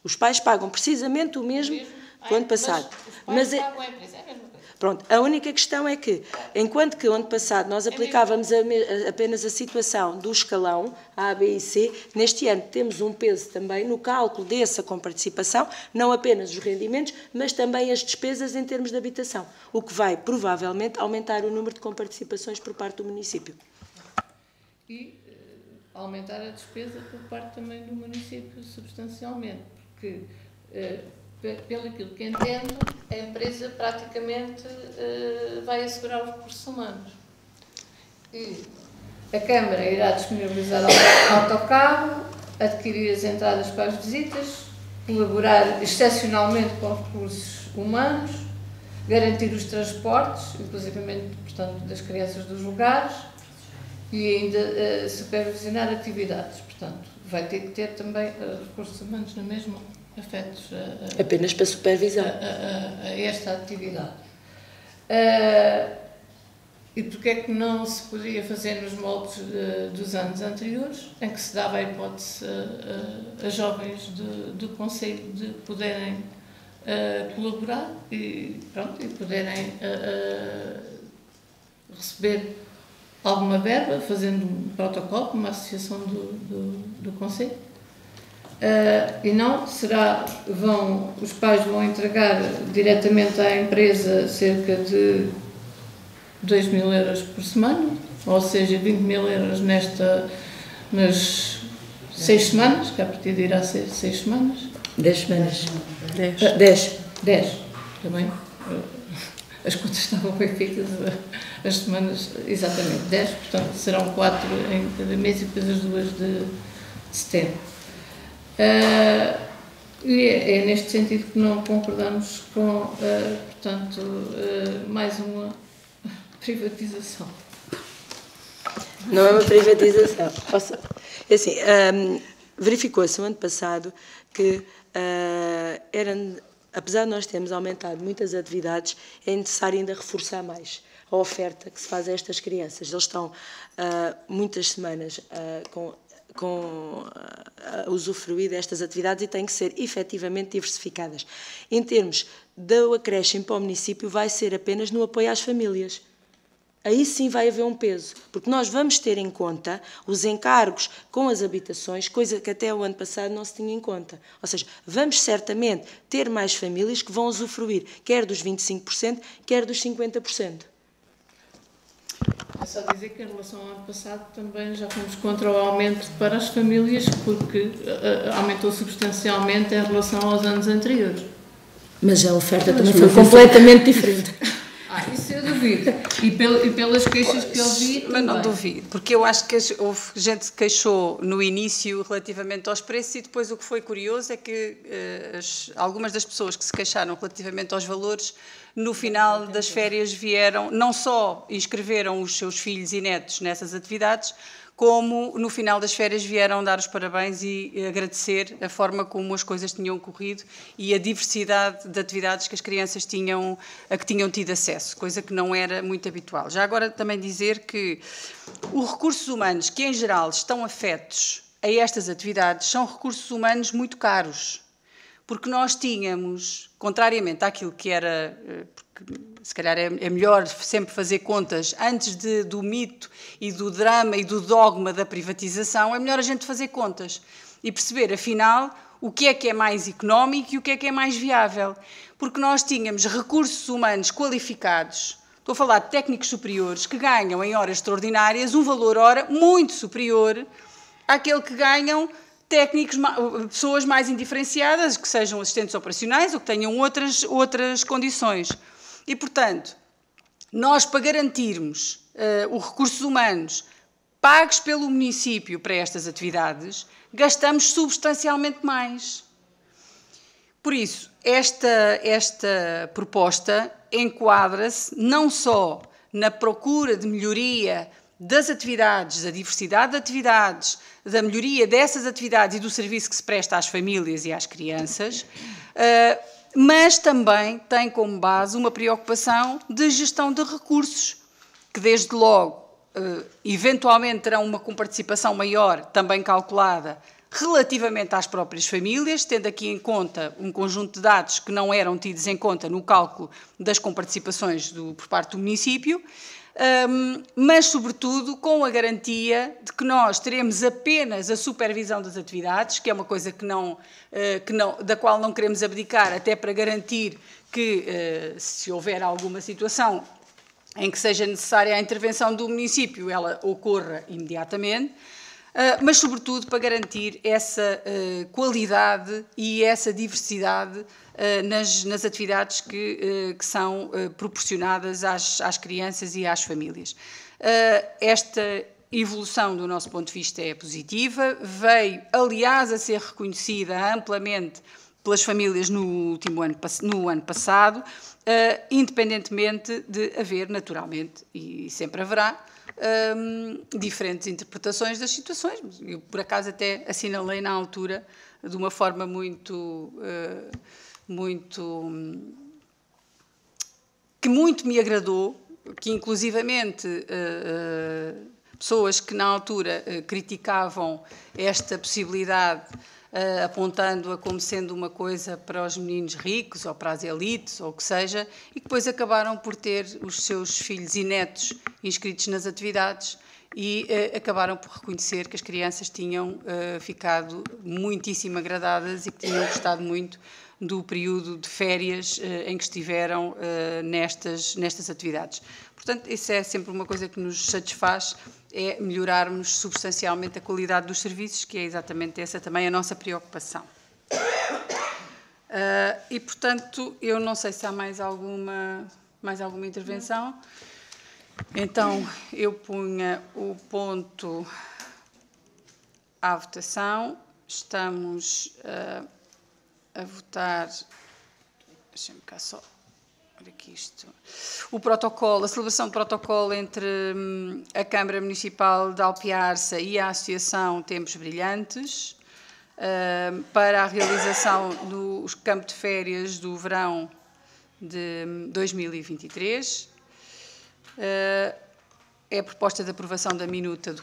Os pais pagam precisamente o mesmo que o ano passado. Mas os pais pagam à empresa, é a mesma coisa. Pronto, a única questão é que, enquanto que o ano passado nós aplicávamos apenas a situação do escalão A, B e C, neste ano temos um peso também no cálculo dessa comparticipação, não apenas os rendimentos, mas também as despesas em termos de habitação, o que vai provavelmente aumentar o número de comparticipações por parte do município. E aumentar a despesa por parte também do município substancialmente, porque, pelo aquilo que entendo, a empresa praticamente vai assegurar os recursos humanos. E a Câmara irá disponibilizar autocarro, adquirir as entradas para as visitas, colaborar excepcionalmente com recursos humanos, garantir os transportes, inclusivamente, portanto, das crianças dos lugares, e ainda supervisionar atividades. Portanto, vai ter que ter também recursos humanos na mesma, afetos apenas para supervisão a esta atividade. E porque é que não se podia fazer nos moldes dos anos anteriores, em que se dava a hipótese a jovens do Conselho de poderem colaborar e, pronto, e poderem receber alguma verba, fazendo um protocolo com uma associação do Conselho. E não será, os pais vão entregar diretamente à empresa cerca de 2.000 euros por semana, ou seja, 20.000 euros nas 6 semanas, que a partir de irá ser 6 semanas. 10 semanas. 10 também. as contas estavam bem feitas, as semanas, exatamente 10, portanto serão 4 em cada mês e depois as 2 de setembro. E é neste sentido que não concordamos com, portanto, mais uma privatização. Não é uma privatização. Assim, verificou-se no ano passado que apesar de nós termos aumentado muitas atividades, é necessário ainda reforçar mais a oferta que se faz a estas crianças. Eles estão muitas semanas a usufruir destas atividades e têm que ser efetivamente diversificadas. Em termos do acréscimo para o município, vai ser apenas no apoio às famílias. Aí sim vai haver um peso, porque nós vamos ter em conta os encargos com as habitações, coisa que até o ano passado não se tinha em conta. Ou seja, vamos certamente ter mais famílias que vão usufruir, quer dos 25%, quer dos 50%. É só dizer que em relação ao ano passado também já fomos contra o aumento para as famílias, porque aumentou substancialmente em relação aos anos anteriores. Mas a oferta também foi completamente diferente. Isso eu duvido. E pelas queixas que eu vi. Mas não duvido, porque eu acho que houve gente que queixou no início relativamente aos preços e depois o que foi curioso é que algumas das pessoas que se queixaram relativamente aos valores, no final das férias vieram, não só inscreveram os seus filhos e netos nessas atividades, como no final das férias vieram dar os parabéns e agradecer a forma como as coisas tinham corrido e a diversidade de atividades que as crianças a que tinham tido acesso, coisa que não era muito habitual. Já agora também dizer que os recursos humanos que em geral estão afetos a estas atividades são recursos humanos muito caros, porque nós tínhamos, contrariamente àquilo que era, porque se calhar é melhor sempre fazer contas antes do mito e do drama e do dogma da privatização, é melhor a gente fazer contas e perceber, afinal, o que é mais económico e o que é mais viável. Porque nós tínhamos recursos humanos qualificados, estou a falar de técnicos superiores, que ganham em horas extraordinárias um valor hora muito superior àquele que ganham técnicos, pessoas mais indiferenciadas, que sejam assistentes operacionais ou que tenham outras condições. E, portanto, nós, para garantirmos os recursos humanos pagos pelo município para estas atividades, gastamos substancialmente mais. Por isso, esta proposta enquadra-se não só na procura de melhoria das atividades, da diversidade de atividades, da melhoria dessas atividades e do serviço que se presta às famílias e às crianças, mas também tem como base uma preocupação de gestão de recursos, que desde logo, eventualmente terão uma comparticipação maior, também calculada, relativamente às próprias famílias, tendo aqui em conta um conjunto de dados que não eram tidos em conta no cálculo das comparticipações por parte do município, mas, sobretudo, com a garantia de que nós teremos apenas a supervisão das atividades, que é uma coisa da qual não queremos abdicar, até para garantir que, se houver alguma situação em que seja necessária a intervenção do município, ela ocorra imediatamente, mas, sobretudo, para garantir essa qualidade e essa diversidade nas atividades que são proporcionadas às crianças e às famílias. Esta evolução, do nosso ponto de vista, é positiva, veio, aliás, a ser reconhecida amplamente pelas famílias no ano passado, independentemente de haver, naturalmente, e sempre haverá, diferentes interpretações das situações. Eu, por acaso, até assinalei na altura, de uma forma que muito me agradou, que inclusivamente pessoas que na altura criticavam esta possibilidade, apontando-a como sendo uma coisa para os meninos ricos ou para as elites, ou o que seja, e que depois acabaram por ter os seus filhos e netos inscritos nas atividades e acabaram por reconhecer que as crianças tinham ficado muitíssimo agradadas e que tinham gostado muito do período de férias em que estiveram nestas atividades. Portanto, isso é sempre uma coisa que nos satisfaz, é melhorarmos substancialmente a qualidade dos serviços, que é exatamente essa também a nossa preocupação. E, portanto, eu não sei se há mais alguma Mais alguma intervenção? Então, eu punha o ponto à votação. Estamos a votar. Deixa-me cá só. Olha aqui isto. O protocolo, a celebração do protocolo entre a Câmara Municipal de Alpiarça e a Associação Tempos Brilhantes para a realização do campo de férias do verão de 2023. É a proposta de aprovação da minuta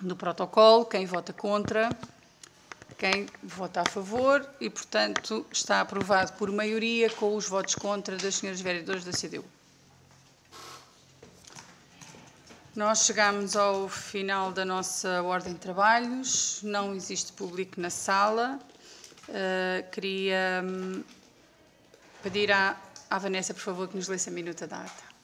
do protocolo. Quem vota contra? Quem vota a favor? E, portanto, está aprovado por maioria com os votos contra das senhoras vereadoras da CDU. Nós chegamos ao final da nossa ordem de trabalhos. Não existe público na sala. Queria pedir à Vanessa, por favor, que nos lesse a minuta da ata.